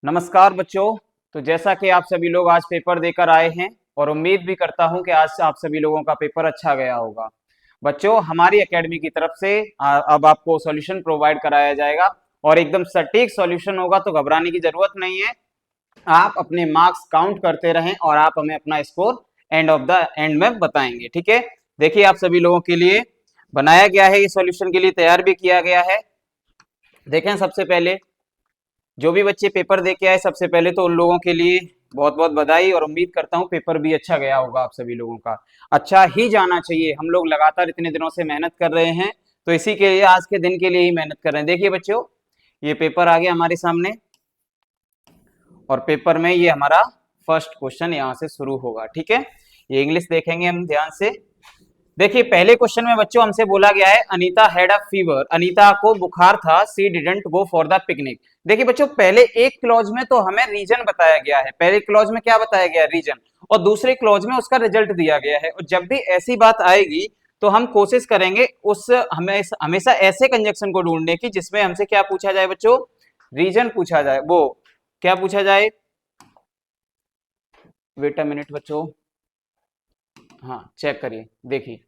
नमस्कार बच्चों। तो जैसा कि आप सभी लोग आज पेपर देकर आए हैं और उम्मीद भी करता हूं कि आज आप सभी लोगों का पेपर अच्छा गया होगा। बच्चों, हमारी एकेडमी की तरफ से अब आपको सॉल्यूशन प्रोवाइड कराया जाएगा और एकदम सटीक सॉल्यूशन होगा, तो घबराने की जरूरत नहीं है। आप अपने मार्क्स काउंट करते रहें और आप हमें अपना स्कोर एंड में बताएंगे। ठीक है, देखिए आप सभी लोगों के लिए बनाया गया है, ये सॉल्यूशन के लिए तैयार भी किया गया है। देखें, सबसे पहले जो भी बच्चे पेपर दे के आए, सबसे पहले तो उन लोगों के लिए बहुत बहुत बधाई और उम्मीद करता हूँ पेपर भी अच्छा गया होगा। आप सभी लोगों का अच्छा ही जाना चाहिए। हम लोग लगातार इतने दिनों से मेहनत कर रहे हैं, तो इसी के लिए आज के दिन के लिए ही मेहनत कर रहे हैं। देखिए बच्चों, ये पेपर आ गया हमारे सामने और पेपर में ये हमारा फर्स्ट क्वेश्चन यहाँ से शुरू होगा। ठीक है, ये इंग्लिश देखेंगे हम ध्यान से। देखिए, पहले क्वेश्चन में बच्चों हमसे बोला गया है Anita had a fever, Anita को बुखार था, सी didn't go for the picnic. देखिए बच्चों, पहले एक क्लॉज में तो हमें रीजन बताया गया है। पहले क्लॉज में क्या बताया गया है? रीजन। और दूसरे क्लॉज में उसका रिजल्ट दिया गया है। और जब भी ऐसी बात आएगी तो हम कोशिश करेंगे उस हमेशा ऐसे कंजक्शन को ढूंढने की जिसमें हमसे क्या पूछा जाए बच्चों? रीजन पूछा जाए। वो क्या पूछा जाए? वेट अ मिनट बच्चों, हाँ चेक करिए, देखिए।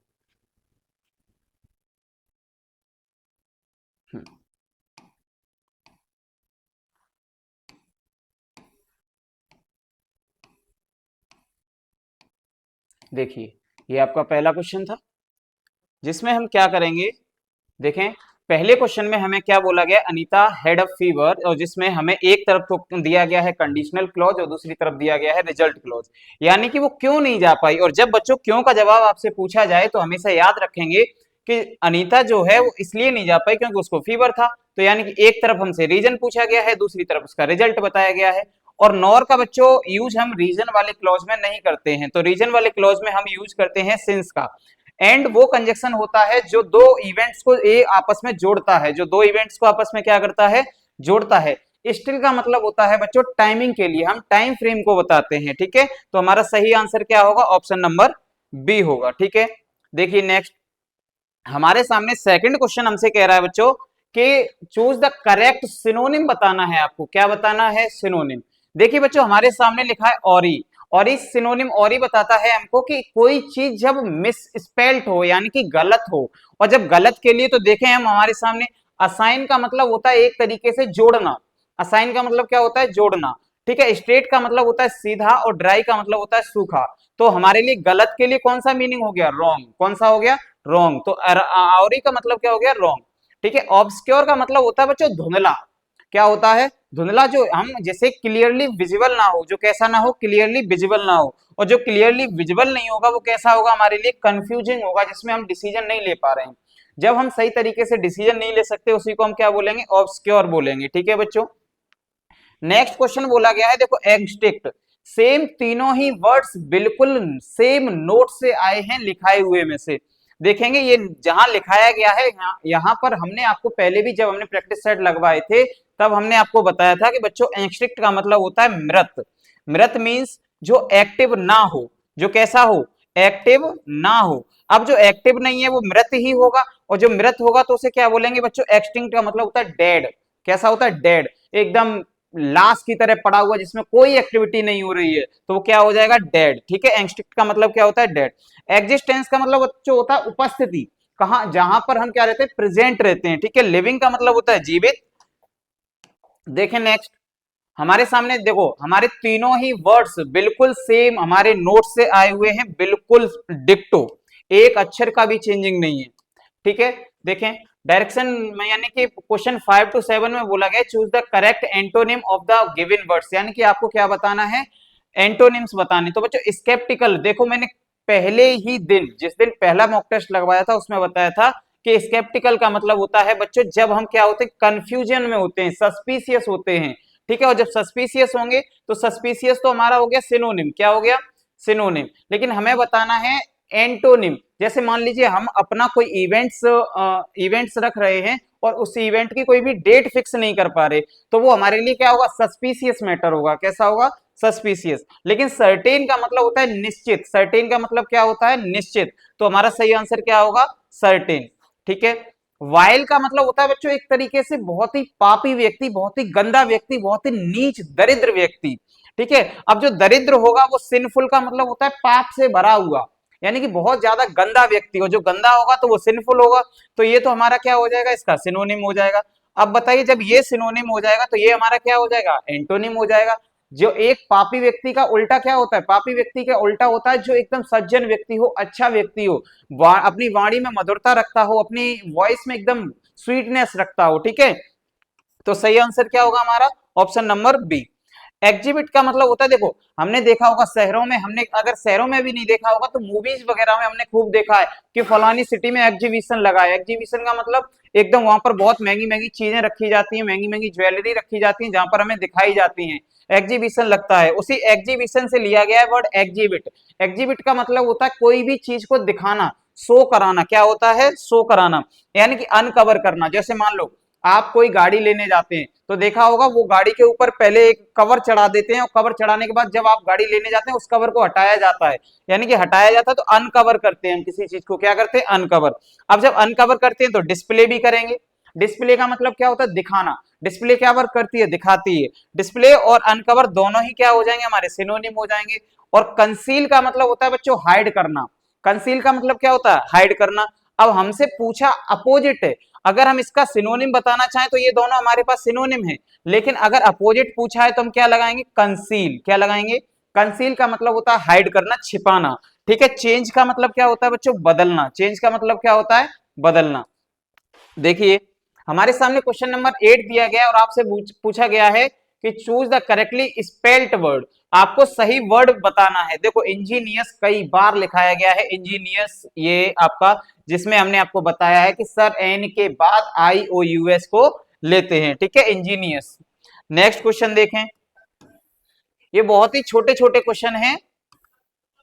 देखिए, ये आपका पहला क्वेश्चन था जिसमें हम क्या करेंगे। देखें, पहले क्वेश्चन में हमें क्या बोला गया? अनीता हैड अ फीवर, और जिसमें हमें एक तरफ तो दिया गया है कंडीशनल क्लॉज और दूसरी तरफ दिया गया है रिजल्ट क्लॉज, यानी कि वो क्यों नहीं जा पाई। और जब बच्चों क्यों का जवाब आपसे पूछा जाए तो हमेशा याद रखेंगे कि अनीता जो है वो इसलिए नहीं जा पाई क्योंकि उसको फीवर था। तो यानी कि एक तरफ हमसे रीजन पूछा गया है, दूसरी तरफ उसका रिजल्ट बताया गया है। और नॉर का बच्चों यूज हम रीजन वाले क्लॉज में नहीं करते हैं, तो रीजन वाले क्लॉज में हम यूज करते हैं सिंस का। एंड वो कंजक्शन होता है जो दो इवेंट्स को आपस में जोड़ता है, जो दो इवेंट्स को आपस में क्या करता है? जोड़ता है। स्टिल का मतलब होता है बच्चों टाइमिंग के लिए, हम टाइम फ्रेम को बताते हैं। ठीक है, तो हमारा सही आंसर क्या होगा? ऑप्शन नंबर बी होगा। ठीक है, देखिए नेक्स्ट हमारे सामने सेकंड क्वेश्चन हमसे कह रहा है बच्चों कि चूज द करेक्ट सिनोनिम बताना है। आपको क्या बताना है? सिनोनिम। देखिए बच्चों, हमारे सामने लिखा है ऑरी, और इस सिनोनिम ऑरी बताता है हमको कि कोई चीज जब मिस स्पेल्ट हो यानी कि गलत हो। और जब गलत के लिए तो देखें हम हमारे सामने असाइन का मतलब होता है एक तरीके से जोड़ना। असाइन का मतलब क्या होता है? जोड़ना। ठीक है, स्ट्रेट का मतलब होता है सीधा और ड्राई का मतलब होता है सूखा। तो हमारे लिए गलत के लिए कौन सा मीनिंग हो गया? रॉन्ग। कौन सा हो गया? रॉन्ग। तो आवरी का मतलब क्या हो गया? रॉन्ग। ठीक है, ऑब्सक्योर का मतलब होता है बच्चों धुंधला। क्या होता है? धुंधला। जो हम जैसे क्लियरली विजिबल ना हो, जो कैसा ना हो? क्लियरली विजिबल ना हो। और जो क्लियरली विजिबल नहीं होगा वो कैसा होगा? हमारे लिए कंफ्यूजिंग होगा, जिसमें हम डिसीजन नहीं ले पा रहे हैं। जब हम सही तरीके से डिसीजन नहीं ले सकते उसी को हम क्या बोलेंगे? ऑब्सक्योर बोलेंगे। ठीक है बच्चों, नेक्स्ट क्वेश्चन बोला गया है, देखो एक्सटिक्ट। सेम तीनों ही वर्ड्स बिल्कुल सेम नोट से आए हैं लिखाए हुए में से। देखेंगे ये जहां लिखाया गया है यहाँ पर हमने आपको पहले भी जब हमने प्रैक्टिस सेट लगवाए थे तब हमने आपको बताया था कि बच्चों एक्सटिक्ट का मतलब होता है मृत। मृत मीन्स जो एक्टिव ना हो। जो कैसा हो? एक्टिव ना हो। अब जो एक्टिव नहीं है वो मृत ही होगा, और जो मृत होगा तो उसे क्या बोलेंगे बच्चों? एक्सटिंक्ट का मतलब होता है डेड। कैसा होता है? डेड। एकदम लाश की तरह पड़ा हुआ जिसमें कोई एक्टिविटी नहीं हो रही है, तो वो क्या हो जाएगा? डेड। ठीक है, एक्सटिंक्ट का मतलब क्या होता है? डेड। एग्जिस्टेंस का मतलब जो होता है उपस्थिति, कहां? जहां पर हम क्या रहते हैं? प्रेजेंट रहते हैं। ठीक है, लिविंग का मतलब होता है जीवित। देखें नेक्स्ट, हमारे सामने देखो हमारे तीनों ही वर्ड्स बिल्कुल सेम हमारे नोट से आए हुए हैं, बिल्कुल डिक्टो। एक अक्षर का भी चेंजिंग नहीं है। ठीक है, देखें डायरेक्शन में यानी कि क्वेश्चन 5 to 7 में बोला गया choose the correct antonym of the given words, यानी कि आपको क्या बताना है? एंटोनिम्स बताने। तो बच्चों स्केप्टिकल, देखो मैंने पहले ही दिन जिस दिन पहला मॉक टेस्ट लगवाया था उसमें बताया था कि स्केप्टिकल का मतलब होता है बच्चों जब हम क्या होते हैं? कंफ्यूजन में होते हैं, सस्पिशियस होते हैं। ठीक है, और जब सस्पिशियस होंगे तो सस्पिशियस तो हमारा हो गया सिनोनिम। क्या हो गया? सिनोनिम। लेकिन हमें बताना है एंटोनिम। जैसे मान लीजिए हम अपना कोई इवेंट्स रख रहे हैं और उस इवेंट की कोई भी डेट फिक्स नहीं कर पा रहे, तो वो हमारे लिए क्या होगा? सस्पिशियस मैटर होगा। कैसा होगा? सस्पिशियस। लेकिन सर्टेन का मतलब होता है निश्चित। सर्टेन का मतलब क्या होता है? निश्चित। तो हमारा सही आंसर क्या होगा? सर्टेन। ठीक है, वाइल का मतलब होता है बच्चों एक तरीके से बहुत ही पापी व्यक्ति, बहुत ही गंदा व्यक्ति, बहुत ही नीच दरिद्र व्यक्ति। ठीक है, अब जो दरिद्र होगा वो सिनफुल का मतलब होता है पाप से भरा हुआ, यानी कि बहुत ज्यादा गंदा व्यक्ति हो, जो गंदा होगा तो वो सिनफुल होगा। तो ये तो हमारा क्या हो जाएगा, इसका सिनोनिम हो जाएगा। अब बताइए जब ये सिनोनिम हो जाएगा तो ये हमारा क्या हो जाएगा, एंटोनिम हो जाएगा। जो एक पापी व्यक्ति का उल्टा क्या होता है, पापी व्यक्ति का उल्टा होता है जो एकदम सज्जन व्यक्ति हो, अच्छा व्यक्ति हो, अपनी वाणी में मधुरता रखता हो, अपनी वॉइस में एकदम स्वीटनेस रखता हो। ठीक है, तो सही आंसर क्या होगा हमारा, ऑप्शन नंबर बी। एग्जिबिट का मतलब होता है, देखो हमने देखा होगा शहरों में, हमने अगर शहरों में भी नहीं देखा होगा तो मूवीज वगैरह में हमने खूब देखा है कि फलानी सिटी में एग्जीबिशन लगा है। एग्जीबिशन का मतलब एकदम वहां पर बहुत महंगी महंगी चीजें रखी जाती हैं, महंगी महंगी ज्वेलरी रखी जाती है, जहां पर हमें दिखाई जाती है, एग्जीबिशन लगता है। उसी एग्जीबिशन से लिया गया है वर्ड एग्जिबिट। एग्जिबिट का मतलब होता है कोई भी चीज को दिखाना, शो कराना। क्या होता है, शो कराना, यानी कि अनकवर करना। जैसे मान लो आप कोई गाड़ी लेने जाते हैं तो देखा होगा वो गाड़ी के ऊपर पहले एक कवर चढ़ा देते हैं, और कवर चढ़ाने के बाद जब आप गाड़ी लेने जाते हैं उस कवर को हटाया जाता है, यानी कि हटाया जाता है तो अनकवर करते हैं हम किसी चीज को, क्या करते हैं, अनकवर। अब जब अनकवर करते हैं तो डिस्प्ले भी करेंगे। डिस्प्ले का मतलब क्या होता है, दिखाना। डिस्प्ले क्या वर्क करती है, दिखाती है। डिस्प्ले और अनकवर दोनों ही क्या हो जाएंगे, हमारे सिनोनिम हो जाएंगे। और कंसील का मतलब होता है बच्चों हाइड करना। कंसील का मतलब क्या होता है, हाइड करना। अब हमसे पूछा अपोजिट है, अगर हम इसका सिनोनिम बताना चाहें तो ये दोनों हमारे पास सिनोनिम है, लेकिन अगर अपोजिट पूछा है तो हम क्या लगाएंगे, कंसील। क्या लगाएंगे, कंसील का मतलब होता है हाइड करना, छिपाना। ठीक है, चेंज का मतलब क्या होता है बच्चों, बदलना। चेंज का मतलब क्या होता है, बदलना। देखिए हमारे सामने क्वेश्चन नंबर 8 दिया गया है और आपसे पूछा गया है कि choose the correctly spelled word. आपको सही वर्ड बताना है। देखो इंजीनियस कई बार लिखाया गया है, इंजीनियस ये आपका, जिसमें हमने आपको बताया है कि सर एन के बाद IOUS को लेते हैं। ठीक है, इंजीनियस। नेक्स्ट क्वेश्चन देखें, ये बहुत ही छोटे छोटे क्वेश्चन हैं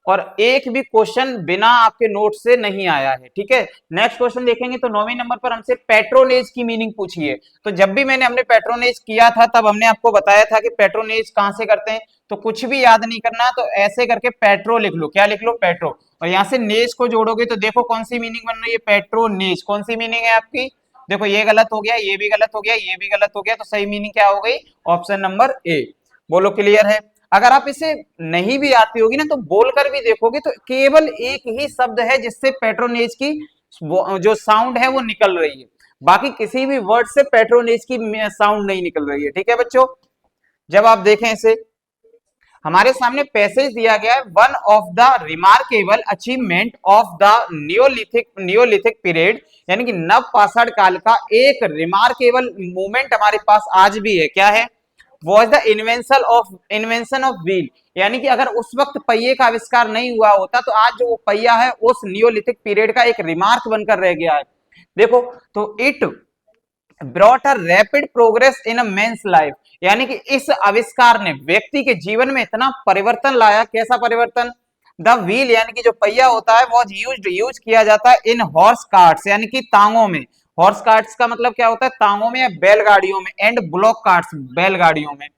और एक भी क्वेश्चन बिना आपके नोट से नहीं आया है। ठीक है, नेक्स्ट क्वेश्चन देखेंगे तो 9वें नंबर पर हमसे पेट्रोनेज की मीनिंग पूछी है। तो जब भी हमने पेट्रोनेज किया था तब हमने आपको बताया था कि पेट्रोनेज कहां से करते हैं, तो कुछ भी याद नहीं करना, तो ऐसे करके पेट्रो लिख लो। क्या लिख लो, पेट्रो, और यहां से नेज को जोड़ोगे तो देखो कौन सी मीनिंग बन रही है, पेट्रोनेज। कौन सी मीनिंग है आपकी, देखो ये गलत हो गया, ये भी गलत हो गया, ये भी गलत हो गया, तो सही मीनिंग क्या हो गई, ऑप्शन नंबर ए। बोलो क्लियर है। अगर आप इसे नहीं भी आती होगी ना तो बोलकर भी देखोगे तो केवल एक ही शब्द है जिससे पेट्रोनेज की जो साउंड है वो निकल रही है, बाकी किसी भी वर्ड से पेट्रोनेज की साउंड नहीं निकल रही है। ठीक है बच्चों, जब आप देखें इसे, हमारे सामने पैसेज दिया गया है, one of the remarkable achievement of the Neolithic period, यानी कि नव पाषाण काल का एक रिमार्केबल मूवमेंट हमारे पास आज भी है। क्या है, was the invention of wheel, यानी कि अगर उस वक्त पहिए का आविष्कार नहीं हुआ होता तो आज जो वो पहिया है उस नियोलिथिक पीरियड का एक रिमार्क बनकर रह गया है। देखो, तो it brought a rapid progress in a man's life, यानी कि इस आविष्कार ने व्यक्ति के जीवन में इतना परिवर्तन लाया। कैसा परिवर्तन, द व्हील यानी कि जो पहिया होता है वो यूज किया जाता है इन हॉर्स कार्ट्स, यानी कि तांगों में। हॉर्स कार्ट्स का मतलब क्या होता है, तांगों में या बैलगाड़ियों में, एंड ब्लॉक कार्ट्स, बैलगाड़ियों में।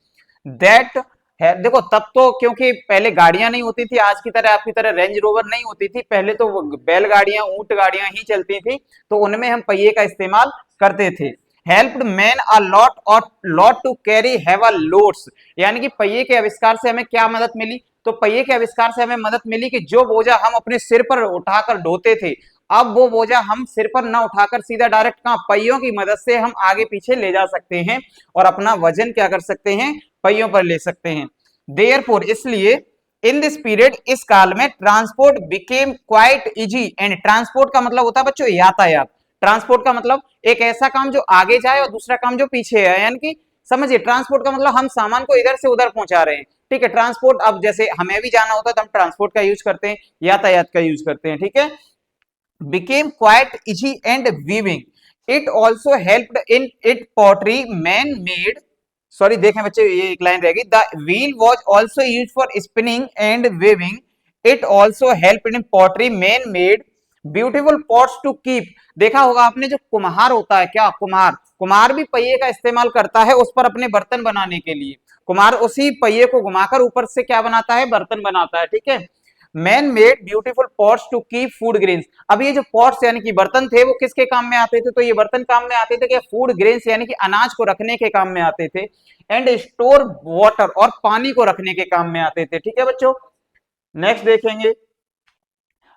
दैट है, देखो तब तो क्योंकि पहले गाड़ियां नहीं होती थी, आज की तरह आपकी तरह रेंज रोवर नहीं होती थी, पहले तो बैलगाड़ियां, ऊंट गाड़ियां ही चलती थी, तो उनमें हम पहिए का इस्तेमाल करते थे। हेल्प्ड मैन अ लॉट और lot to carry heavy loads, यानी कि पहिए के आविष्कार से हमें क्या मदद मिली, तो पहिए के आविष्कार से हमें मदद मिली कि जो बोझा हम अपने सिर पर उठाकर ढोते थे, अब वो बोझा हम सिर पर ना उठाकर सीधा डायरेक्ट कहां, पहियों की मदद से हम आगे पीछे ले जा सकते हैं और अपना वजन क्या कर सकते हैं, पहियों पर ले सकते हैं। देयरफॉर, इसलिए, इन दिस पीरियड, इस काल में, transport became quite easy, and transport का मतलब होता है बच्चों यातायात। ट्रांसपोर्ट का मतलब एक ऐसा काम जो आगे जाए और दूसरा काम जो पीछे है, यानी कि समझिए ट्रांसपोर्ट का मतलब हम सामान को इधर से उधर पहुंचा रहे हैं। ठीक है, ट्रांसपोर्ट, अब जैसे हमें भी जाना होता है तो हम ट्रांसपोर्ट का यूज करते हैं, यातायात का यूज करते हैं। ठीक है, became quite easy and weaving. It also helped in it pottery man made, sorry देखें बच्चे ये एक लाइन रहेगी, the wheel was also used for spinning and weaving, it also helped in pottery man made beautiful pots to keep. देखा होगा आपने, जो कुम्हार होता है, क्या कुम्हार, कुम्हार भी पहिए का इस्तेमाल करता है उस पर अपने बर्तन बनाने के लिए। कुम्हार उसी पहिए को घुमाकर ऊपर से क्या बनाता है, बर्तन बनाता है। ठीक है, man made beautiful pots to keep food grains. अब ये जो पॉट्स यानी कि बर्तन थे वो किसके काम में आते थे? तो ये बर्तन काम में आते थे कि फूड ग्रेन्स यानी कि अनाज को रखने के काम में आते थे, एंड स्टोर वाटर, और पानी को रखने के काम में आते थे। ठीक है बच्चों, नेक्स्ट देखेंगे,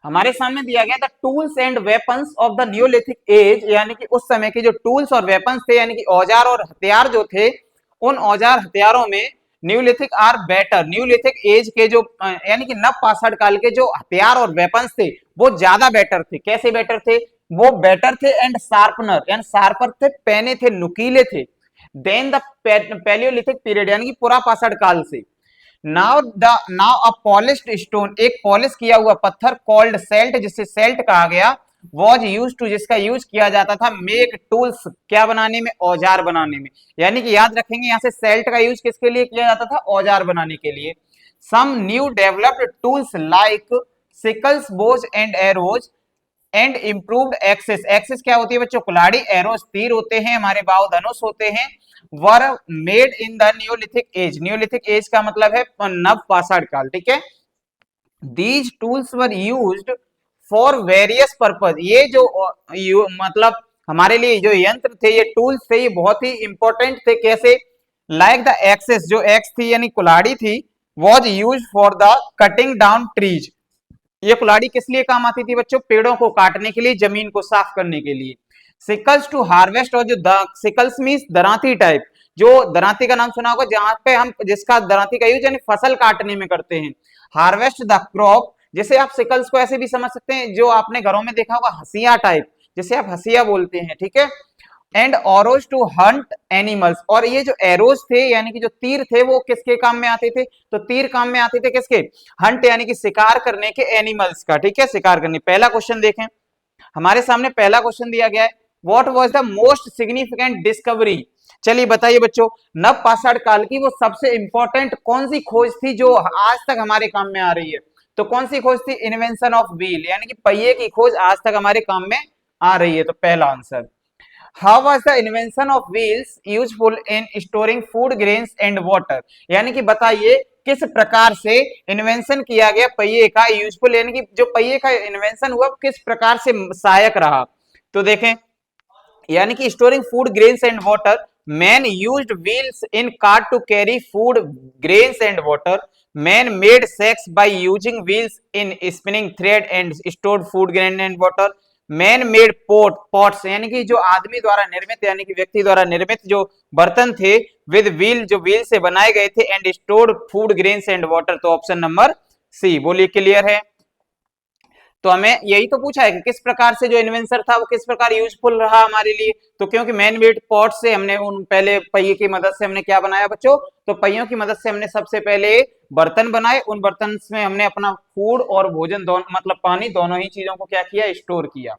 हमारे सामने दिया गया था tools and weapons of the neolithic as, यानी कि उस समय के जो टूल्स और वेपन्स थे यानी कि औजार और हथियार जो थे, उन औजार हथियारों में neolithic are better, neolithic age के जो यानी कि नव पाषाण काल के जो हथियार और वेपन्स थे वो ज्यादा बेटर थे। कैसे बेटर थे? वो बेटर थे एंड शार्पनर, यानी शार्पर थे, पैने थे, नुकीले थे, देन द पैलियोलिथिक पीरियड, यानी कि पुरा पाषाण काल से। नाउ अ पॉलिश्ड स्टोन, एक पॉलिश किया हुआ पत्थर, कॉल्ड सेल्ट, जिसे सेल्ट कहा गया, वॉज यूज टू, जिसका यूज किया जाता था, मेक टूल्स, क्या बनाने में? औजार बनाने में। यानी कि याद रखेंगे यहाँ से सेल्ट का यूज किसके लिए किया जाता था? औजार बनाने के लिए। Some new developed tools like sickles, bows and arrows and improved axes, axes क्या होती है बच्चों? कुल्हाड़ी, एरोस तीर होते हैं, हमारे बाव धनुष होते हैं, were made in the neolithic as, neolithic age का मतलब है नव पाषाण काल। ठीक है, these tools were used for various purpose, ये जो मतलब हमारे लिए जो यंत्र थे, ये टूल्स थे, ये बहुत ही इंपॉर्टेंट थे। कैसे? लाइक द एक्सेस, जो एक्स थी यानी कुल्हाड़ी थी, was use for the cutting down trees, ये कुल्हाड़ी किस लिए काम आती थी बच्चों? पेड़ों को काटने के लिए, जमीन को साफ करने के लिए। सिकल्स टू हार्वेस्ट, और जो सिकल्स मींस दरांती टाइप, जो दरांती का नाम सुना होगा, जहां पे हम जिसका दरांती का यूज यानी फसल काटने में करते हैं। हार्वेस्ट द क्रॉप, जैसे आप सिकल्स को ऐसे भी समझ सकते हैं, जो आपने घरों में देखा होगा हसिया टाइप, जिसे आप हसिया बोलते हैं। ठीक है, एंड ऑरोज टू हंट एनिमल्स, और ये जो एरोज थे यानी कि जो तीर थे वो किसके काम में आते थे? तो तीर काम में आते थे किसके? हंट यानी कि शिकार करने के, एनिमल्स का। ठीक है, शिकार करने। पहला क्वेश्चन देखें, हमारे सामने पहला क्वेश्चन दिया गया है, what was the most significant discovery. चलिए बताइए बच्चों, नव पाषाण काल की वो सबसे इंपॉर्टेंट कौन सी खोज थी जो आज तक हमारे काम में आ रही है? तो कौन सी खोज थी? इन्वेंशन ऑफ व्हील, यानी कि पहिए की खोज आज तक हमारे काम में आ रही है। तो पहला answer. How was the invention of wheels useful in storing food, grains and water? यानी कि बताइए किस प्रकार से इन्वेंशन किया गया पहिए का, यूजफुल यानी कि जो पहिए का इन्वेंशन हुआ किस प्रकार से सहायक रहा। तो देखें, यानी कि storing food, grains and water, man used wheels in cart to carry food, grains and water, man made sacks by using wheels in spinning thread and stored food, grain and water, man made pots, यानी कि जो आदमी द्वारा निर्मित यानी कि व्यक्ति द्वारा निर्मित जो बर्तन थे, विद व्हील, जो व्हील से बनाए गए थे, and stored food, grains and water. तो ऑप्शन नंबर सी, बोलिए क्लियर है? तो हमें यही तो पूछा है कि किस प्रकार से जो इन्वेंशन था वो किस प्रकार यूजफुल रहा हमारे लिए। तो क्योंकि मैन मेड पॉट से हमने उन पहले पहिए की मदद से हमने क्या बनाया बच्चों? तो पहियों की मदद से हमने सबसे पहले बर्तन बनाए, उन बर्तन में हमने अपना फूड और भोजन दोनों, मतलब पानी, दोनों ही चीजों को क्या किया? स्टोर किया।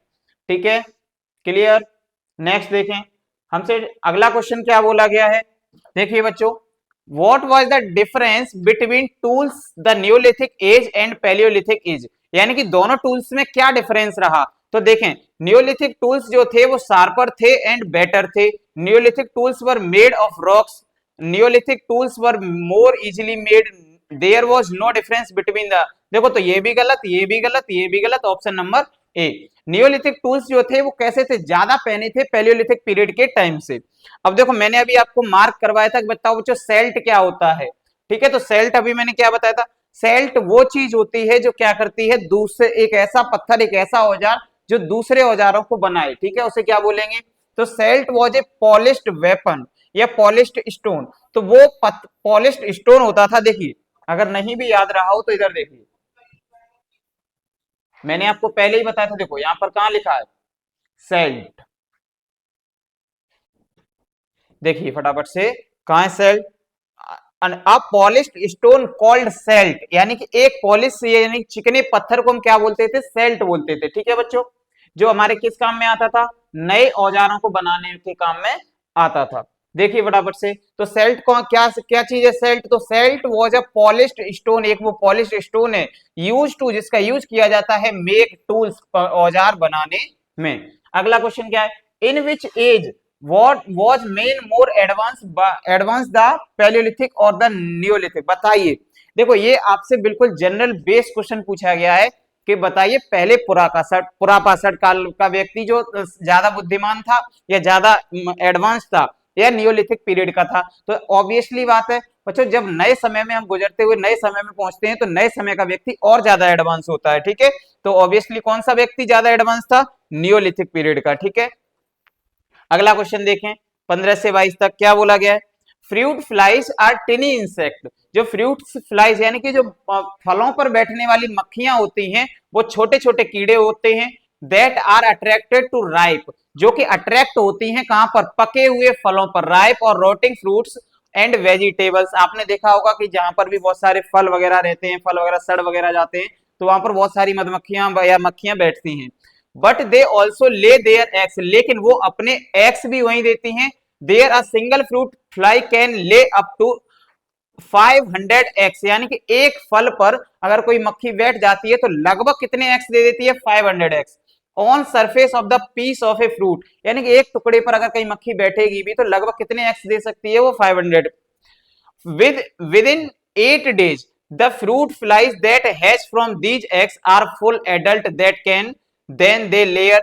ठीक है, क्लियर? नेक्स्ट देखें, हमसे अगला क्वेश्चन क्या बोला गया है, देखिए बच्चों, what was the difference between tools the neolithic age and paleolithic age, यानी कि दोनों टूल्स में क्या डिफरेंस रहा। तो देखें, न्यूलिथिक टूल्स जो थे वो शार्पर थे एंड बेटर थे, neolithic tools were made of rocks, neolithic tools were more easily made, there was no difference between the, देखो तो ये भी गलत, ये भी गलत, ये भी गलत, option number A. Neolithic tools जो थे वो कैसे थे? ज्यादा पहने थे पैलियोलिथिक पीरियड के टाइम से। अब देखो, मैंने अभी आपको मार्क करवाया था कि बताओ बच्चों सेल्ट क्या होता है। ठीक है, तो सेल्ट अभी मैंने क्या बताया था? सेल्ट वो चीज होती है जो क्या करती है? दूसरे, एक ऐसा पत्थर, एक ऐसा औजार जो दूसरे औजारों को बनाए। ठीक है, उसे क्या बोलेंगे? तो celt was a polished weapon या पॉलिश्ड स्टोन। तो वो पॉलिश्ड स्टोन होता था। देखिए, अगर नहीं भी याद रहा हो तो इधर देखिए, मैंने आपको पहले ही बताया था, देखो यहां पर कहां लिखा है? सेल्ट। देखिए फटाफट से, कहां है सेल्ट? अ पॉलिश्ड स्टोन कॉल्ड सेल्ट, यानी कि एक पॉलिश यानी चिकने पत्थर को हम क्या बोलते थे? सेल्ट बोलते थे। ठीक है बच्चों, जो हमारे किस काम में आता था? नए औजारों को बनाने के काम में आता था। देखिए फटाफट से, तो सेल्ट को क्या क्या चीज है सेल्ट? तो celt was a polished stone, एक वो पॉलिश्ड स्टोन है, यूज टू, जिसका यूज किया जाता है मेक टूल्स, औजार बनाने में। अगला क्वेश्चन क्या है? In which age what was main more advanced the Paleolithic और द न्यूलिथिक, बताइए। देखो ये आपसे बिल्कुल जनरल बेस क्वेश्चन पूछा गया है कि बताइए पहले पुरापाषाण काल का व्यक्ति जो ज्यादा बुद्धिमान था या ज्यादा एडवांस था या नियोलिथिक पीरियड का था। तो ऑब्वियसली बात है बच्चों, जब नए समय में हम गुजरते हुए नए समय में पहुंचते हैं तो नए समय का व्यक्ति और ज्यादा एडवांस होता है। ठीक है, तो ऑब्वियसली कौन सा व्यक्ति ज्यादा एडवांस था? नियोलिथिक पीरियड का। ठीक है, अगला क्वेश्चन देखें 15 से 22 तक क्या बोला गया है। Fruit flies are tiny insect. जो फ्रूट फ्लाइज यानी कि जो फलों पर बैठने वाली मक्खियां होती हैं वो छोटे छोटे कीड़े होते हैं। That are attracted to ripe, जो कि अट्रैक्ट होती हैं कहां पर? पके हुए फलों पर। राइप और रोटिंग फ्रूट्स एंड वेजिटेबल्स। आपने देखा होगा कि जहां पर भी बहुत सारे फल वगैरह रहते हैं, फल वगैरह सड़ वगैरह जाते हैं, तो वहां पर बहुत सारी मधुमक्खियां या मक्खियां बैठती हैं। But they also lay their eggs, लेकिन वो अपने एग्स भी वहीं देती हैं। There a single fruit fly can lay up to 500 eggs, यानी कि एक फल पर अगर कोई मक्खी बैठ जाती है तो लगभग कितने एग्स दे देती है? 500 eggs on surface of the piece of a fruit, यानी कि एक टुकड़े पर अगर कहीं मक्खी बैठेगी भी तो लगभग कितने एग्स दे सकती है? वो 500। Within 8 days, the fruit flies that hatch from these eggs are full adult that can then they layer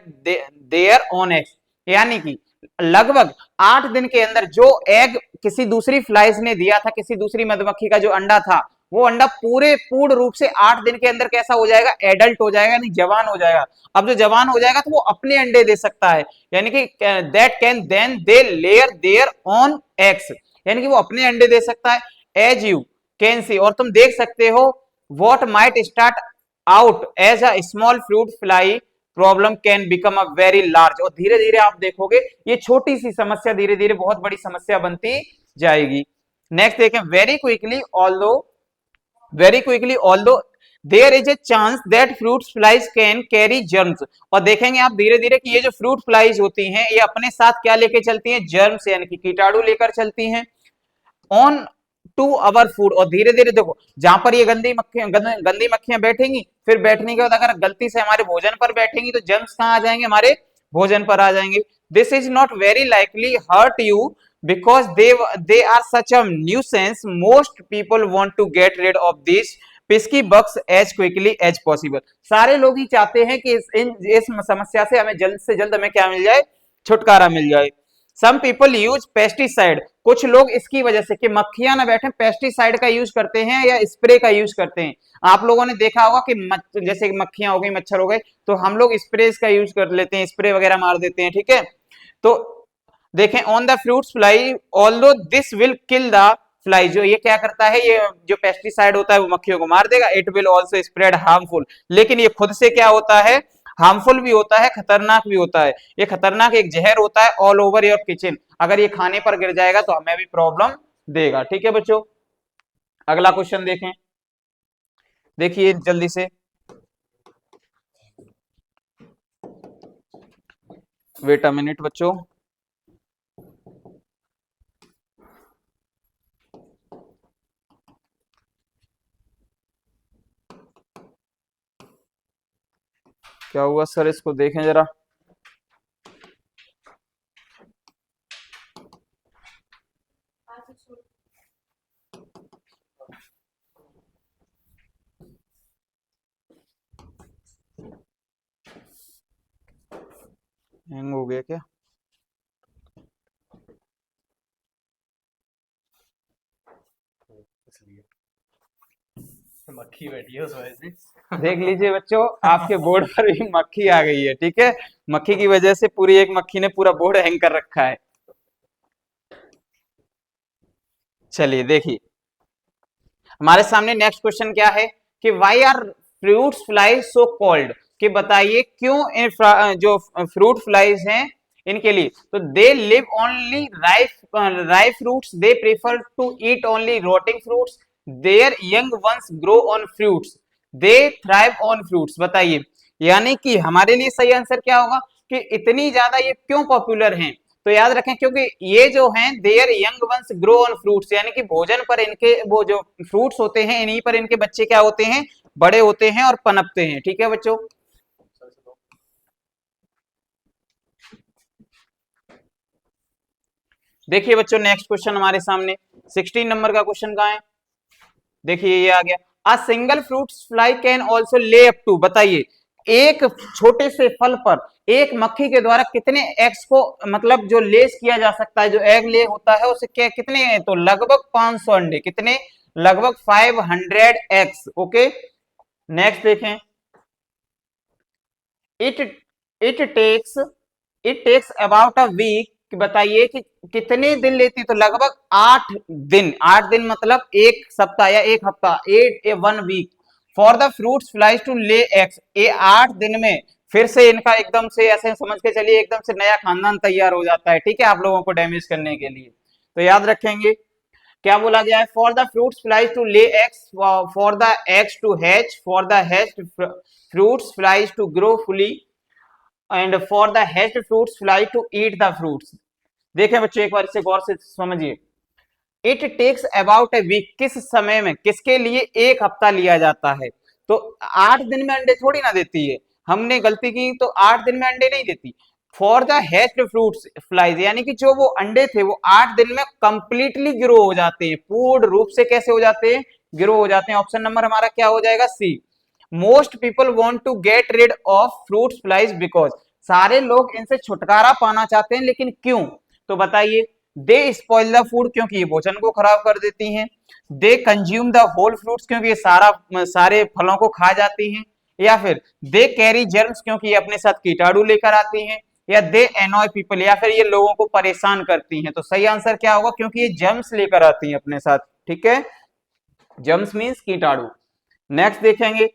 their own eggs। यानी कि लगभग 8 दिन के अंदर जो एग किसी दूसरी फ्लाइज ने दिया था, किसी दूसरी मधुमक्खी का जो अंडा था, वो अंडा पूर्ण रूप से 8 दिन के अंदर कैसा हो जाएगा? एडल्ट हो जाएगा, यानी जवान हो जाएगा। अब जो जवान हो जाएगा तो वो अपने अंडे दे सकता है, यानी कि that can then they layer there on eggs, यानी कि वो अपने अंडे दे सकता है। एज यू कैन सी, और तुम देख सकते हो, what might start out as a small fruit fly problem can become a very large. और धीरे धीरे आप देखोगे ये छोटी सी समस्या धीरे धीरे बहुत बड़ी समस्या बनती जाएगी। नेक्स्ट देखें, very quickly although there is a chance that fruit flies can carry germs. और देखेंगे आप धीरे धीरे कि ये जो फ्रूट फ्लाइज होती हैं ये अपने साथ क्या लेके चलती हैं? जर्म्स, यानी कि कीटाणु लेकर चलती हैं। ऑन टू अवर फूड, और धीरे धीरे देखो जहां पर ये गंदी मक्खियां बैठेंगी, फिर बैठने के बाद अगर गलती से हमारे भोजन पर बैठेंगी तो जर्म्स कहां आ जाएंगे? हमारे भोजन पर आ जाएंगे। This is not very likely hurt you because they are such a nuisance. Most people want to get rid of this pesky bugs as quickly as possible. सारे लोग ही चाहते हैं कि इस समस्या से हमें जल्द से जल्द हमें क्या मिल जाए? छुटकारा मिल जाए। सम पीपल यूज पेस्टिसाइड, कुछ लोग इसकी वजह से कि मक्खियां ना बैठे पेस्टिसाइड का यूज करते हैं या स्प्रे का यूज करते हैं। आप लोगों ने देखा होगा कि जैसे मक्खियां हो गई, मच्छर हो गए, तो हम लोग स्प्रे का यूज कर लेते हैं, स्प्रे वगैरह मार देते हैं। ठीक है, तो देखें on the fruits fly although this will kill the fly, जो ये क्या करता है, ये जो पेस्टिसाइड होता है वो मक्खियों को मार देगा। It will also spread harmful, लेकिन ये खुद से क्या होता है? हार्मफुल भी होता है, खतरनाक भी होता है। ये खतरनाक एक जहर होता है ऑल ओवर योर किचन, अगर ये खाने पर गिर जाएगा तो हमें भी प्रॉब्लम देगा। ठीक है बच्चों, अगला क्वेश्चन देखें, देखिए जल्दी से, वेट अ मिनट बच्चों। क्या हुआ सर, इसको देखें जरा। हैंग हो गया क्या? मक्खी बैठी है उस वजह से। देख लीजिए बच्चों, आपके बोर्ड पर भी मक्खी आ गई है। ठीक है, मक्खी की वजह से पूरी एक मक्खी ने पूरा बोर्ड हैंग कर रखा है। चलिए देखिए, हमारे सामने नेक्स्ट क्वेश्चन क्या है कि why are fruits flies so called, कि बताइए क्यों जो फ्रूट फ्लाइज हैं इनके लिए, तो they live only ripe fruits, they prefer to eat only rotting fruits, their young ones grow on fruits, they thrive on fruits. बताइए, यानी कि हमारे लिए सही आंसर क्या होगा कि इतनी ज्यादा ये क्यों पॉपुलर हैं? तो याद रखें क्योंकि ये जो हैं there young ones grow on fruits, यानी कि भोजन पर इनके वो जो फ्रूट्स होते हैं इन्हीं पर इनके बच्चे क्या होते हैं? बड़े होते हैं और पनपते हैं। ठीक है बच्चों, देखिए बच्चों नेक्स्ट क्वेश्चन हमारे सामने 16 नंबर का क्वेश्चन कहाँ है? देखिए ये आ गया, अ single fruit fly can also ले अप टू, बताइए एक छोटे से फल पर एक मक्खी के द्वारा कितने एग्स को मतलब जो लेस किया जा सकता है, जो एग ले होता है उसे क्या कितने, तो लगभग 500 अंडे, कितने, लगभग 500 एग्स। ओके, नेक्स्ट देखें, it it takes it takes about a week, बताइए कि कितने दिन लेती, तो लगभग 8 दिन, 8 दिन मतलब एक सप्ताह या एक हफ्ता, 1 week for the fruits flies to lay eggs, ये 8 दिन में फिर से इनका एकदम से ऐसे समझ के चलिए एकदम से नया खानदान तैयार हो जाता है, ठीक है, आप लोगों को डैमेज करने के लिए। तो याद रखेंगे क्या बोला गया है, for the fruits flies to lay eggs, for the eggs to hatch, for the hatched fruits flies to grow fully, and for the hatched fruits fly to eat the fruits. देखें बच्चों एक बार इसे गौर से समझिए, it takes about a week, किस समय में, किसके लिए एक हफ्ता लिया जाता है, तो 8 दिन में अंडे थोड़ी ना देती है, हमने गलती की, तो 8 दिन में अंडे नहीं देती। For the hatched fruits flies, यानी कि जो वो अंडे थे वो 8 दिन में कंप्लीटली ग्रो हो जाते हैं, पूर्ण रूप से कैसे हो जाते हैं, ग्रो हो जाते हैं। ऑप्शन नंबर हमारा क्या हो जाएगा, C. Most people want to get rid of fruits flies because, सारे लोग इनसे छुटकारा पाना चाहते हैं, लेकिन क्यों, तो बताइए, दे स्पॉइल द फूड, क्योंकि ये भोजन को खराब कर देती हैं, they consume the whole fruits, क्योंकि ये सारे फलों को खा जाती हैं, या फिर दे कैरी जर्म्स, क्योंकि ये अपने साथ कीटाणु लेकर आती हैं, या दे एनॉय पीपल, या फिर ये लोगों को परेशान करती हैं। तो सही आंसर क्या होगा, क्योंकि ये जर्म्स लेकर आती हैं अपने साथ, ठीक है, जर्म्स मीन्स कीटाणु। नेक्स्ट देखेंगे,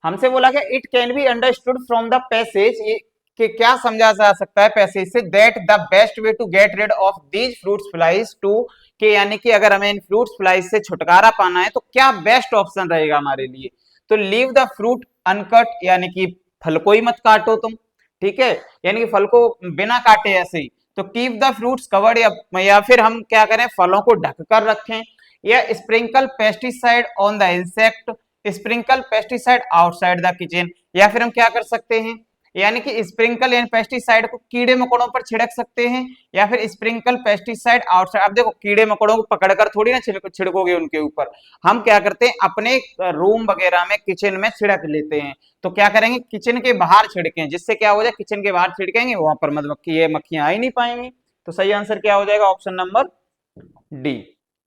हमसे बोला गया it can be understood from the passage, ये कि क्या समझा जा सकता है पैसेज से, that the best way to get rid of these fruits flies to, कि यानी कि अगर हमें इन फ्रूट्स फ्लाइज से छुटकारा पाना है तो क्या बेस्ट ऑप्शन रहेगा हमारे लिए, तो लीव द फ्रूट अनकट, यानी कि फल को ही मत काटो तुम, ठीक है, यानी कि फल को बिना काटे ऐसे ही, तो कीप द फ्रूट्स कवर्ड, या फिर हम क्या करें, फलों को ढककर रखें, या sprinkle pesticide on the insect, sprinkle pesticide outside the kitchen, या फिर हम क्या कर सकते हैं, यानी कि स्प्रिंकल एंड पेस्टिसाइड को कीड़े मकोड़ों पर छिड़क सकते हैं, या फिर स्प्रिंकल पेस्टिसाइड आउटसाइड। अब देखो कीड़े मकोड़ों को पकड़कर थोड़ी ना छिड़कोगे उनके ऊपर, हम क्या करते हैं अपने रूम वगैरह में किचन में छिड़क लेते हैं, तो क्या करेंगे किचन के बाहर छिड़कें, जिससे क्या हो जाए, किचन के बाहर छिड़केंगे वहां पर मधुमक्खी ये मक्खियां आ ही नहीं पाएंगी। तो सही आंसर क्या हो जाएगा, ऑप्शन नंबर डी,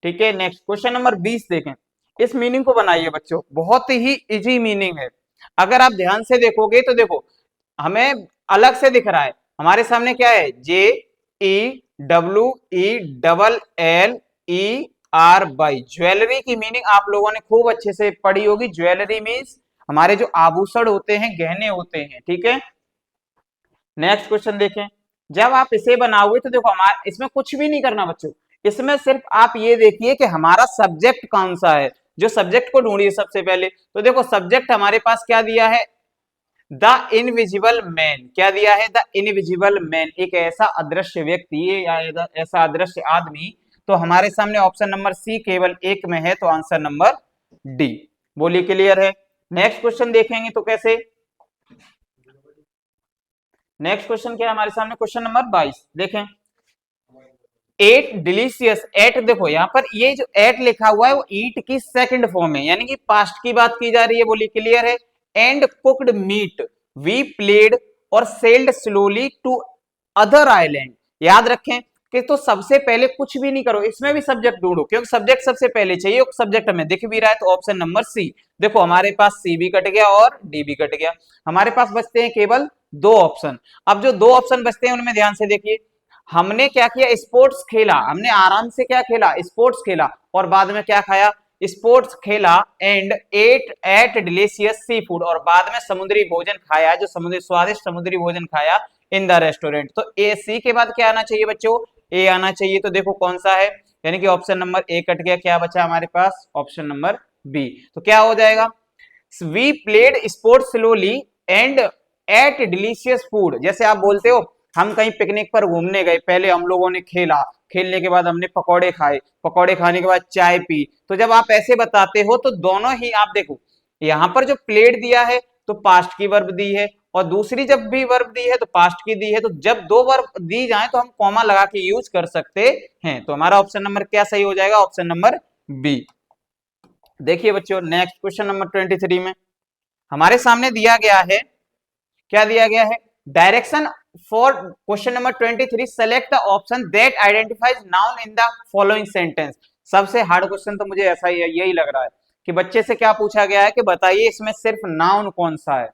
ठीक है। नेक्स्ट क्वेश्चन नंबर 20 देखें, इस मीनिंग को बनाइए बच्चों, बहुत ही इजी मीनिंग है, अगर आप ध्यान से देखोगे तो देखो हमें अलग से दिख रहा है, हमारे सामने क्या है, JEWELLERY, ज्वेलरी की मीनिंग आप लोगों ने खूब अच्छे से पढ़ी होगी, ज्वेलरी मीन्स हमारे जो आभूषण होते हैं, गहने होते हैं, ठीक है। नेक्स्ट क्वेश्चन देखें, जब आप इसे बनाओगे तो देखो हमारे इसमें कुछ भी नहीं करना बच्चों, इसमें सिर्फ आप ये देखिए कि हमारा सब्जेक्ट कौन सा है, जो सब्जेक्ट को ढूंढिए सबसे पहले, तो देखो सब्जेक्ट हमारे पास क्या दिया है, द इनविजिबल मैन, क्या दिया है, द इनविजिबल मैन, एक ऐसा अदृश्य व्यक्ति या ऐसा अदृश्य आदमी, तो हमारे सामने ऑप्शन नंबर सी केवल एक में है, तो आंसर नंबर डी, बोलिए क्लियर है। नेक्स्ट क्वेश्चन देखेंगे तो कैसे, नेक्स्ट क्वेश्चन क्या है हमारे सामने, क्वेश्चन नंबर 22 देखें, एट डिलीशियस, एट देखो यहाँ पर ये जो एट लिखा हुआ है वो ईट की सेकंड फॉर्म है, यानी कि पास्ट की बात की जा रही है, बोलिए क्लियर है। And cooked meat we played or sailed slowly to other island, याद रखें कि तो सबसे पहले कुछ भी नहीं करो, इसमें भी सब्जेक्ट ढूंढो, क्योंकि सब्जेक्ट सबसे पहले चाहिए, सब्जेक्ट हमें दिख भी रहा है, तो ऑप्शन नंबर सी। देखो हमारे पास सी भी कट गया और डी भी कट गया, हमारे पास बचते हैं केवल 2 ऑप्शन। अब जो 2 ऑप्शन बचते हैं उनमें ध्यान से देखिए, हमने क्या किया, स्पोर्ट्स खेला, हमने आराम से क्या खेला, स्पोर्ट्स खेला, और बाद में क्या खाया, स्पोर्ट्स खेला, and ate delicious seafood, और बाद में समुद्री भोजन खाया, जो स्वादिष्ट समुद्री भोजन खाया इन द रेस्टोरेंट। तो ए सी के बाद क्या आना चाहिए बच्चों, ए आना चाहिए, तो देखो कौन सा है, यानी कि ऑप्शन नंबर ए कट गया, क्या बचा हमारे पास, ऑप्शन नंबर बी, तो क्या हो जाएगा, we played sports slowly and ate delicious food, जैसे आप बोलते हो हम कहीं पिकनिक पर घूमने गए, पहले हम लोगों ने खेला, खेलने के बाद हमने पकौड़े खाए, पकौड़े खाने के बाद चाय पी, तो जब आप ऐसे बताते हो तो दोनों ही आप देखो, यहाँ पर जो प्लेड दिया है तो पास्ट की वर्ब दी है, और दूसरी जब भी वर्ब दी है तो पास्ट की दी है, तो जब 2 वर्ब दी जाए तो हम कॉमा लगा के यूज कर सकते हैं, तो हमारा ऑप्शन नंबर क्या सही हो जाएगा, ऑप्शन नंबर बी। देखिए बच्चों, नेक्स्ट क्वेश्चन नंबर 23 में हमारे सामने दिया गया है, क्या दिया गया है, direction for question number 23, select the option that identifies noun in the following sentence. सबसे हार्ड क्वेश्चन तो मुझे ऐसा ही है, यही लग रहा है कि बच्चे से क्या पूछा गया है कि बताइए इसमें सिर्फ नाउन कौन सा है।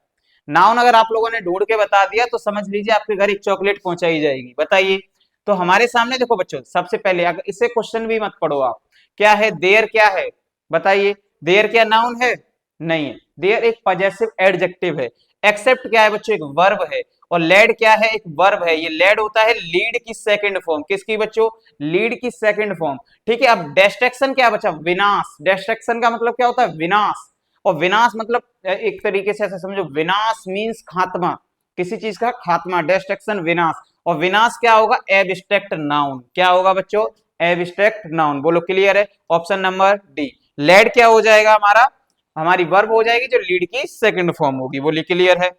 नाउन अगर आप लोगों ने ढूंढ के बता दिया तो समझ लीजिए आपके घर एक चॉकलेट पहुंचाई जाएगी। बताइए, तो हमारे सामने देखो बच्चों, सबसे पहले अगर इसे क्वेश्चन भी मत पढ़ो आप, क्या है देयर, क्या है बताइए, देयर क्या नाउन है, नहीं है, देयर एक पॉजेसिव एडजेक्टिव है। एक्सेप्ट क्या है बच्चों, एक वर्ब है। और लेड क्या है, एक वर्ब है। ये लेड होता है लीड की सेकंड फॉर्म, किसकी बच्चों, लीड की सेकंड फॉर्म। ठीक है, अब डिस्ट्रैक्शन क्या बचा, विनाश। डिस्ट्रैक्शन का मतलब क्या होता है, विनाश। और विनाश मतलब एक तरीके से ऐसा समझो, विनाश मींस खात्मा, किसी चीज का खात्मा, डिस्ट्रक्शन विनाश। और विनाश क्या होगा, एब्स्ट्रैक्ट नाउन। क्या होगा बच्चों, एब्स्ट्रैक्ट नाउन। बोलो क्लियर है, ऑप्शन नंबर डी। लेड क्या हो जाएगा हमारा, हमारी वर्ब हो जाएगी जो लीड की सेकंड फॉर्म होगी। बोलिए क्लियर है।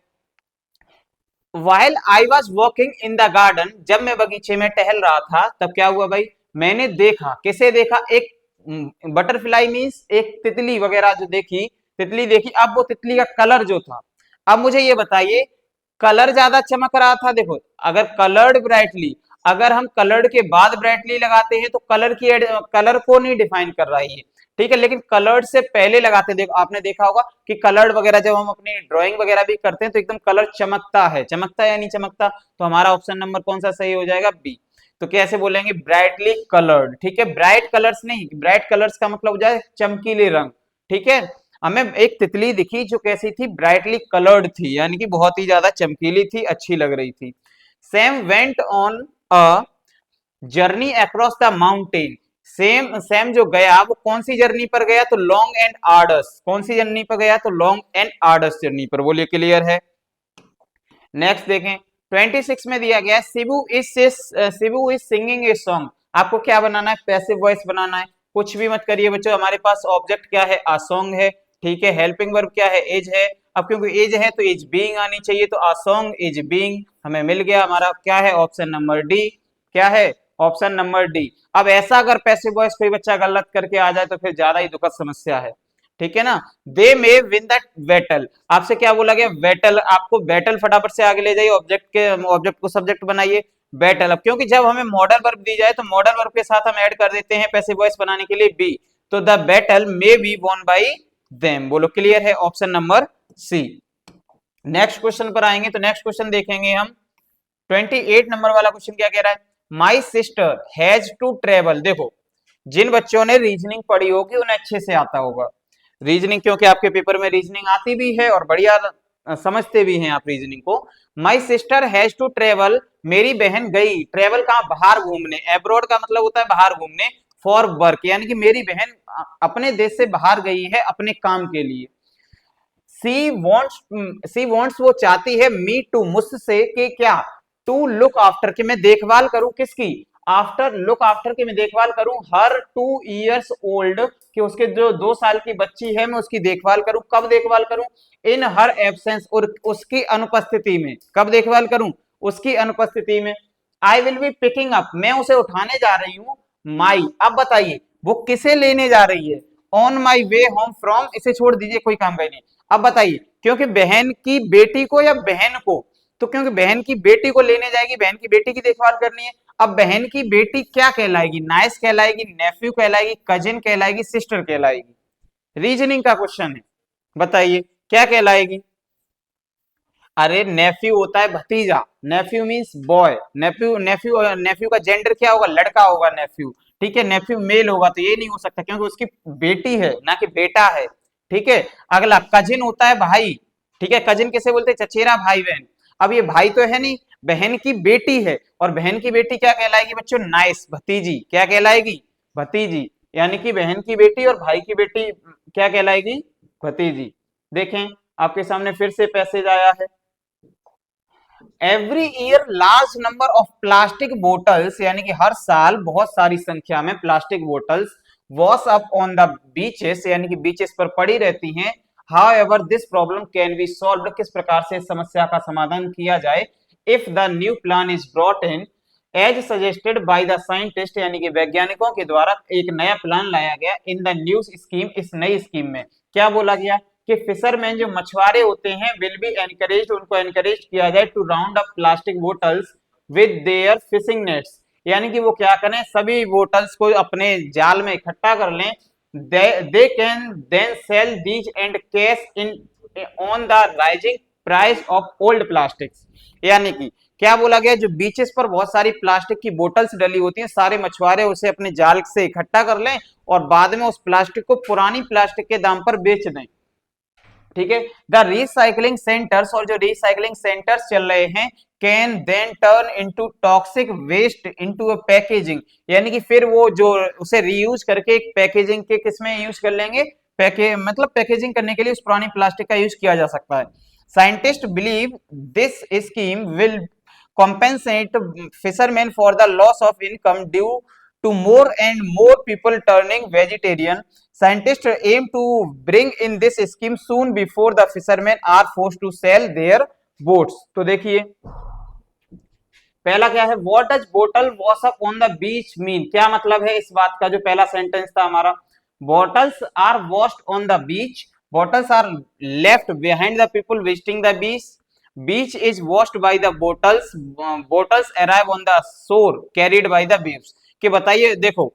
While I was walking in the garden, जब मैं बगीचे में टहल रहा था तब क्या हुआ भाई, मैंने देखा, किसे देखा, एक बटरफ्लाई मीन्स एक तितली वगैरह जो देखी, तितली देखी। अब वो तितली का कलर जो था, अब मुझे ये बताइए कलर ज्यादा चमक रहा था। देखो, अगर कलर्ड ब्राइटली, अगर हम कलर्ड के बाद ब्राइटली लगाते हैं तो कलर की कलर को नहीं डिफाइन कर रहा है ये, ठीक है। लेकिन कलर्ड से पहले लगाते, देखो आपने देखा होगा कि कलर्ड वगैरह जब हम अपनी ड्राइंग वगैरह भी करते हैं तो एकदम कलर चमकता है, चमकता है या नहीं चमकता। तो हमारा ऑप्शन नंबर कौन सा सही हो जाएगा, बी। तो कैसे बोलेंगे, ब्राइटली कलर्ड। ठीक है, ब्राइट कलर्स नहीं, ब्राइट कलर्स का मतलब हो जाए चमकीले रंग। ठीक है, हमें एक तितली दिखी जो कैसी थी, ब्राइटली कलर्ड थी, यानी कि बहुत ही ज्यादा चमकीली थी, अच्छी लग रही थी। Sam went on a journey across the mountain. Sam जो गया वो कौन सी जर्नी पर गया, तो लॉन्ग एंड आर्डस। कौन सी जर्नी पर गया, तो लॉन्ग एंड आर्डस जर्नी पर। बोलिए क्लियर है। नेक्स्ट देखें, 26 में दिया गया है Shibu is singing a song. आपको क्या बनाना है, पैसिव वॉइस बनाना है। कुछ भी मत करिए बच्चों, हमारे पास ऑब्जेक्ट क्या है, आ सॉन्ग है। ठीक है, हेल्पिंग वर्ब क्या है, एज है। अब क्योंकि एज है तो एज बीइंग आनी चाहिए, तो आ सॉन्ग एज बीइंग हमें मिल गया। हमारा क्या है, ऑप्शन नंबर डी। क्या है, ऑप्शन नंबर डी। अब ऐसा अगर पैसिव वॉइस कोई बच्चा गलत करके आ जाए तो फिर ज्यादा ही दुखद समस्या है। ठीक है ना, दे मे विन दैट बैटल। आपसे क्या बोला गया, बैटल। आपको बैटल फटाफट से आगे ले जाइए, ऑब्जेक्ट को सब्जेक्ट बनाइए, बैटल। अब क्योंकि जब हमें मॉडल वर्ब दी जाए तो मॉडल वर्ब के साथ हम ऐड कर देते हैं पैसिव वॉइस बनाने के लिए बी। तो the battle may be won by them. बोलो क्लियर है, option number C. Next question पर आएंगे, तो नेक्स्ट क्वेश्चन देखेंगे हम 28 नंबर वाला क्वेश्चन क्या कह रहा है, my sister has to travel. देखो, जिन बच्चों ने रीजनिंग पढ़ी होगी उन्हें अच्छे से आता होगा रीजनिंग, क्योंकि आपके पेपर में रीजनिंग आती भी है और बढ़िया समझते भी हैं आप रीजनिंग को। My sister has to travel, मेरी बहन गई, ट्रेवल कहाँ, बाहर घूमने। एब्रोड का मतलब होता है बाहर घूमने, फॉर वर्क, यानी कि मेरी बहन अपने देश से बाहर गई है अपने काम के लिए। सी वॉन्ट्स वो चाहती है, मी टू मुझसे, कि क्या, टू लुक आफ्टर, कि मैं देखभाल करूं, किसकी, आफ्टर, लुक आफ्टर की मैं देखभाल करूं, हर 2 इयर्स ओल्ड, कि उसके जो 2 साल की बच्ची है मैं उसकी देखभाल करूं। कब देखभाल करूं, इन हर एब्सेंस, और उसकी अनुपस्थिति में। कब देखभाल करूं, उसकी अनुपस्थिति में। I will be picking up, मैं उसे उठाने जा रही हूं, माई। अब बताइए वो किसे लेने जा रही है, on my way home from, इसे छोड़ दीजिए, कोई काम का ही नहीं। अब बताइए, क्योंकि बहन की बेटी को या बहन को, तो क्योंकि बहन की बेटी को लेने जाएगी, बहन की बेटी की देखभाल करनी है। अब बहन की बेटी क्या कहलाएगी, नाइस कहलाएगी, नेफ्यू कहलाएगी, कजिन कहलाएगी, सिस्टर कहलाएगी। रीजनिंग का क्वेश्चन है, बताइए क्या कहलाएगी। अरे नेफ्यू होता है भतीजा, नेफ्यू मींस बॉय, नेफ्यू नेफ्यू नेफ्यू का जेंडर क्या होगा, लड़का होगा नेफ्यू। ठीक है, नेफ्यू मेल होगा तो ये नहीं हो सकता क्योंकि उसकी बेटी है ना कि बेटा है। ठीक है, अगला कजिन होता है भाई। ठीक है, कजिन किसे बोलते हैं, चचेरा भाई बहन। अब ये भाई तो है नहीं, बहन की बेटी है, और बहन की बेटी क्या कहलाएगी बच्चों, नाइस, भतीजी। क्या कहलाएगी, भतीजी। यानी कि बहन की बेटी और भाई की बेटी क्या कहलाएगी, भतीजी। देखें आपके सामने फिर से पैसेज आया है, every year large number of plastic bottles, यानी कि हर साल बहुत सारी संख्या में plastic bottles wash up on the beaches, यानी कि बीचेस पर पड़ी रहती हैं। However this problem can be solved, किस प्रकार से इस समस्या का समाधान किया जाए, if the new plan is brought in, as suggested by the scientist, यानी कि वैज्ञानिकों के द्वारा एक नया प्लान लाया गया इन द न्यू स्कीम, इस नई स्कीम में क्या बोला गया कि फिशरमैन जो मछुआरे होते हैं विल बी एनकरेज, उनको एनकरेज किया जाए to round up plastic bottles with their fishing nets, यानी कि वो क्या करें, सभी बोटल्स को अपने जाल में इकट्ठा कर लें, they can then sell these and cash in on the rising price of old plastics, यानी कि क्या बोला गया, जो बीचेस पर बहुत सारी प्लास्टिक की बोतल्स डली होती हैं, सारे मछुआरे उसे अपने जाल से इकट्ठा कर लें और बाद में उस प्लास्टिक को पुरानी प्लास्टिक के दाम पर बेच दें। ठीक है, द रिसाइकलिंग सेंटर्स, और जो रिसाइकलिंग सेंटर्स चल रहे हैं, can then turn into toxic waste into a packaging, यानी कि फिर वो जो उसे रीयूज करके एक पैकेजिंग के किसमें यूज कर लेंगे, मतलब पैकेजिंग करने के लिए उस पुरानी प्लास्टिक का यूज किया जा सकता है। Scientist believe this scheme will compensate fishermen for the loss of income due to more and more people turning vegetarian. Scientists aim to bring in this scheme soon before the fishermen are forced to sell their boats. तो देखिए पहला क्या है, what does bottle wash up on the beach mean, क्या मतलब है इस बात का, जो पहला सेंटेंस था हमारा, bottles are washed on the beach, bottles are left behind the people visiting the beach is washed by the bottles arrive on the shore carried by the waves, कि बताइए देखो,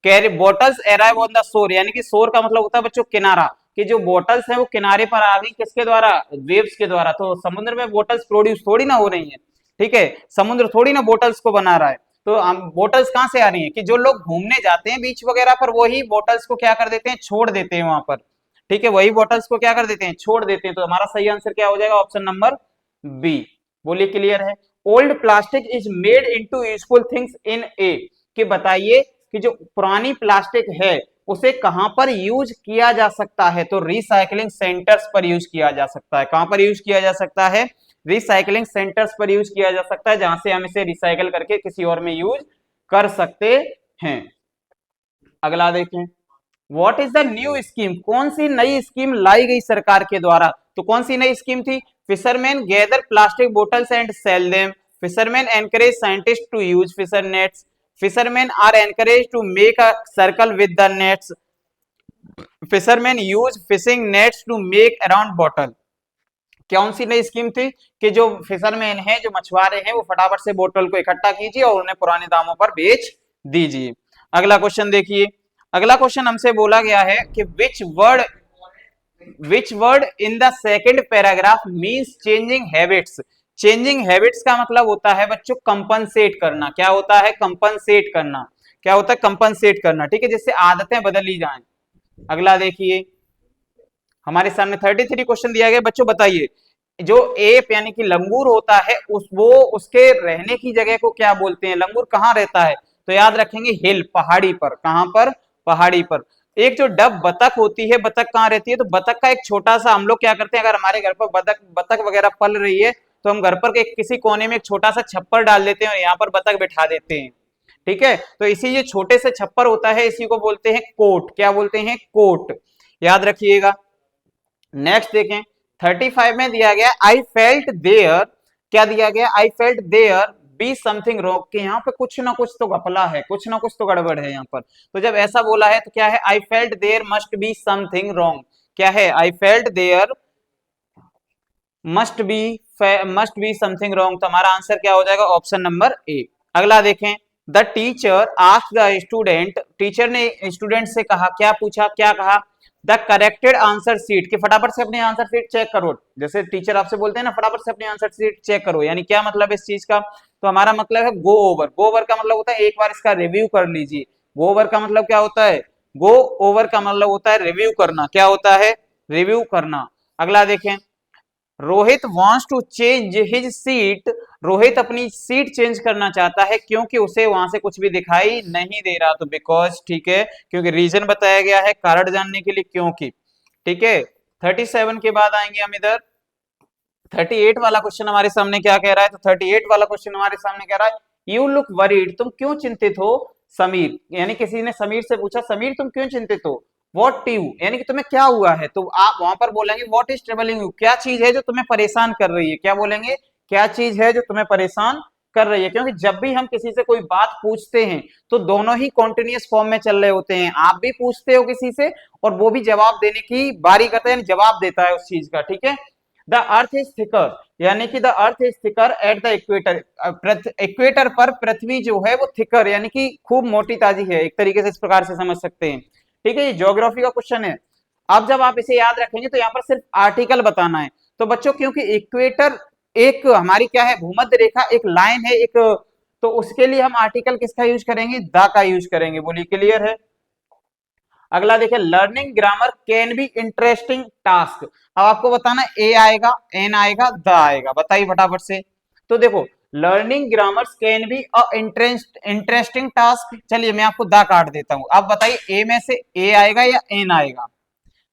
carry bottles arrive on the shore, यानी कि शोर का मतलब होता है बच्चों किनारा, कि जो बोटल्स है वो किनारे पर आ गई किसके द्वारा, वेव्स के द्वारा। तो समुद्र में बोटल्स प्रोड्यूस थोड़ी ना हो रही है, ठीक है, समुद्र थोड़ी ना बोटल्स को बना रहा है, तो बोटल्स कहां से आ रही है कि जो लोग घूमने जाते हैं बीच वगैरह पर वही बोटल्स को क्या कर देते हैं, छोड़ देते हैं वहां पर, ठीक है, वही बोटल्स को क्या कर देते हैं, छोड़ देते हैं। तो हमारा सही आंसर क्या हो जाएगा, ऑप्शन नंबर बी। बोलिए क्लियर है। Old plastic is made into useful things in a, कि बताइए कि जो पुरानी प्लास्टिक है उसे कहां पर यूज किया जा सकता है, तो रिसाइकलिंग सेंटर्स पर यूज किया जा सकता है। कहां पर यूज किया जा सकता है, रिसाइकलिंग सेंटर्स पर यूज किया जा सकता है, जहां से हम इसे रिसाइकल करके किसी और में यूज कर सकते हैं। अगला देखें, what is the new scheme, कौन सी नई स्कीम लाई गई सरकार के द्वारा, तो कौन सी नई स्कीम थी, fisherman gather plastic bottles and sell them, fisherman encourage scientist to use fisher nets, fishermen are encouraged to make a circle with the nets, fishermen use fishing nets to make around bottle, कौन सी नई scheme थी कि जो fisherman है, जो मछुआरे हैं, वो फटाफट से बोतल को इकट्ठा कीजिए और उन्हें पुराने दामों पर बेच दीजिए। अगला क्वेश्चन देखिए, अगला क्वेश्चन हमसे बोला गया है कि which word in the second paragraph means changing habits, changing habits का मतलब होता है बच्चों कंपनसेट करना, क्या होता है, कंपनसेट करना, क्या होता है, कंपनसेट करना, ठीक है, जिससे आदतें बदली जाएं। अगला देखिए, हमारे सामने 33 क्वेश्चन दिया गया, बच्चों बताइए जो एप यानी कि लंगूर होता है उसके रहने की जगह को क्या बोलते हैं, लंगूर कहाँ रहता है, तो याद रखेंगे हिल, पहाड़ी पर, कहां पर, पहाड़ी पर। एक जो डब बतख होती है, बतख कहाँ रहती है, तो बतख का एक छोटा सा, हम लोग क्या करते हैं, अगर हमारे घर पर बतख वगैरह पल रही है तो हम घर पर के किसी कोने में एक छोटा सा छप्पर डाल देते हैं और यहाँ पर बतख बिठा देते हैं, ठीक है, तो इसी ये छोटे से छप्पर होता है, इसी को बोलते हैं कोट, क्या बोलते हैं, कोट, याद रखिएगा। नेक्स्ट देखें, 35 में दिया गया आई फेल्ट देयर, क्या दिया गया, I felt there be something wrong, कि यहाँ पे कुछ ना कुछ तो घपला है, कुछ ना कुछ तो गड़बड़ है यहाँ पर, तो जब ऐसा बोला है तो क्या है, I felt there must be something wrong, क्या है, I felt there must be something wrong, तो हमारा आंसर क्या हो जाएगा, ऑप्शन नंबर ए। अगला देखें, the teacher asked the student, teacher ने स्टूडेंट से कहा, क्या पूछा, क्या कहा, द करेक्टेड आंसर शीट, कि फटाफट से अपनी आंसर शीट चेक करो, जैसे टीचर आपसे बोलते हैं ना फटाफट से अपनी आंसर शीट चेक करो, यानी क्या मतलब है इस चीज का, तो हमारा मतलब है गो ओवर, गो ओवर का मतलब होता है एक बार इसका रिव्यू कर लीजिए, गो ओवर का मतलब क्या होता है, गो ओवर का मतलब होता है रिव्यू करना, क्या होता है, रिव्यू करना। अगला देखें, Rohit wants to change his seat, Rohit अपनी सीट चेंज करना चाहता है क्योंकि उसे वहां से कुछ भी दिखाई नहीं दे रहा, तो बिकॉज, ठीक है, क्योंकि रीजन बताया गया है कारण जानने के लिए, क्योंकि, ठीक है। 37 के बाद आएंगे हम इधर, 38 वाला क्वेश्चन हमारे सामने क्या कह रहा है, तो 38 वाला क्वेश्चन हमारे सामने कह रहा है, यू लुक वरीड, तुम क्यों चिंतित हो, समीर, यानी किसी ने समीर से पूछा, समीर तुम क्यों चिंतित हो, व्हाट यू, यानी कि तुम्हें क्या हुआ है, तो आप वहां पर बोलेंगे व्हाट इज ट्रबलिंग यू, क्या चीज है जो तुम्हें परेशान कर रही है, क्या बोलेंगे, क्या चीज है जो तुम्हें परेशान कर रही है, क्योंकि जब भी हम किसी से कोई बात पूछते हैं तो दोनों ही कॉन्टिन्यूअस फॉर्म में चल रहे होते हैं। आप भी पूछते हो किसी से और वो भी जवाब देने की बारी करता है, यानी जवाब देता है उस चीज का, ठीक है। द अर्थ इज थिकर, यानी कि the earth is thicker at the equator, equator पर पृथ्वी जो है वो थिकर यानी कि खूब मोटी ताजी है, एक तरीके से इस प्रकार से समझ सकते हैं, ठीक है। ये ज्योग्राफी का क्वेश्चन है। अब जब आप इसे याद रखेंगे तो यहाँ पर सिर्फ आर्टिकल बताना है। तो बच्चों क्योंकि इक्वेटर एक हमारी क्या है, भूमध्य रेखा एक लाइन है एक, तो उसके लिए हम आर्टिकल किसका यूज करेंगे, द का यूज करेंगे। बोलिए क्लियर है। अगला देखिए, learning grammar can be interesting task. अब आपको बताना ए आएगा, एन आएगा, द आएगा, बताइए फटाफट से। तो देखो, learning grammars can be a interesting task. चलिए मैं आपको द काट देता हूं। अब बताइए ए में से ए आएगा या एन आएगा,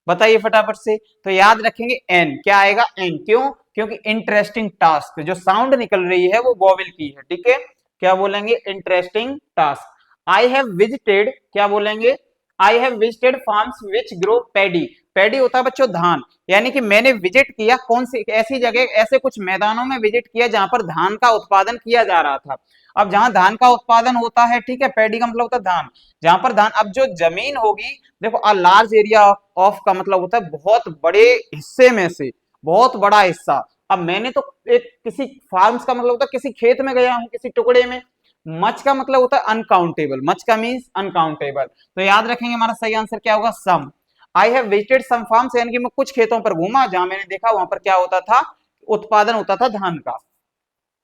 बताइए फटाफट से। तो याद रखेंगे एन, क्या आएगा एन, क्यों, क्योंकि इंटरेस्टिंग टास्क जो साउंड निकल रही है वो वोवेल की है, ठीक है। क्या बोलेंगे, interesting task. I have visited, क्या बोलेंगे, आई have visited farms which grow paddy. Paddy होता है बच्चों धान, यानी कि मैंने विजिट किया कौन सी ऐसी जगह, ऐसे कुछ मैदानों में विजिट किया जहां पर धान का उत्पादन किया जा रहा था। अब जहां धान का उत्पादन होता है, ठीक है, पैडी का मतलब होता है धान, जहां पर धान, अब जो जमीन होगी, देखो अ लार्ज एरिया ऑफ का मतलब होता है बहुत बड़े हिस्से में से, बहुत बड़ा हिस्सा। अब मैंने तो एक किसी फार्म्स का मतलब होता है किसी खेत में गया हूं, किसी टुकड़े में। मच का मतलब होता है अनकाउंटेबल, मच का मीन्स अनकाउंटेबल। तो याद रखेंगे हमारा सही आंसर क्या होगा, some. I have visited some farms, यानी कि मैं कुछ खेतों पर घूमा जहां मैंने देखा वहां पर क्या होता था, उत्पादन होता था धान का।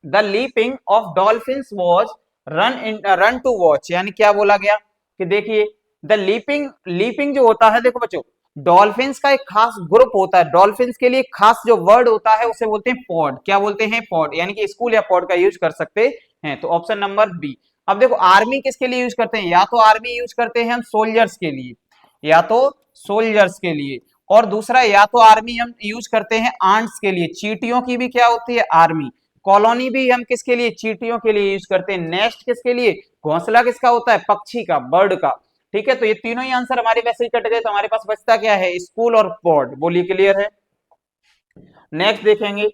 The leaping of dolphins was run to watch, यानी क्या बोला गया कि देखिए द लीपिंग, लीपिंग जो होता है, देखो बच्चों डॉल्फिन्स का एक खास ग्रुप होता है, डॉल्फिन्स के लिए खास जो वर्ड होता है उसे बोलते हैं पॉड। क्या बोलते हैं, पॉड, यानी कि स्कूल या पॉड का यूज कर सकते हैं। तो ऑप्शन नंबर बी। अब देखो आर्मी किसके लिए यूज करते हैं, या तो आर्मी यूज करते हैं हम सोल्जर्स के लिए, या तो सोल्जर्स के लिए, और दूसरा या तो आर्मी हम यूज करते हैं आंट्स के लिए, चींटियों की भी क्या होती है आर्मी। कॉलोनी भी हम किसके लिए, चींटियों के लिए यूज करते हैं। नेस्ट किसके लिए, घोंसला किसका होता है, पक्षी का, बर्ड का, ठीक है। तो ये तीनों ही आंसर हमारे वैसे ही कट गए, तो हमारे पास बचता क्या है, स्कूल और पॉड। बोलिए क्लियर है। नेक्स्ट देखेंगे,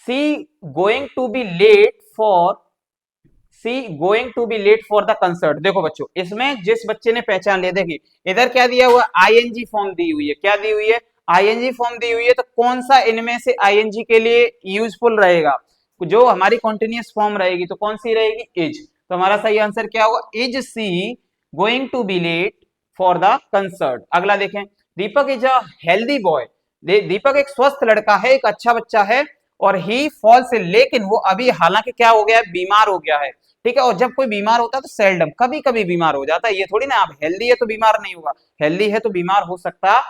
she going to be late for, she going to be late for the concert. देखो बच्चों इसमें जिस बच्चे ने पहचान लिया, देखिए इधर क्या दिया हुआ, आईएनजी फॉर्म दी हुई है, क्या दी हुई है, आईएनजी फॉर्म दी हुई है। तो कौन सा इनमें से आईएनजी के लिए यूजफुल रहेगा, जो हमारी कॉन्टिन्यूअस फॉर्म रहेगी तो कौन सी रहेगी, इज। तो हमारा सही आंसर क्या होगा, is she going to be late for the concert. अगला देखें, Deepak is a healthy boy. Deepak एक स्वस्थ लड़का है, एक अच्छा बच्चा है, और ही फॉल्स, लेकिन वो अभी हालांकि क्या हो गया है, बीमार हो गया है, ठीक है। और जब कोई बीमार होता है तो सेल्डम, कभी कभी बीमार हो जाता है, ये थोड़ी ना आप हेल्दी है तो बीमार नहीं होगा, हेल्दी है तो बीमार हो सकता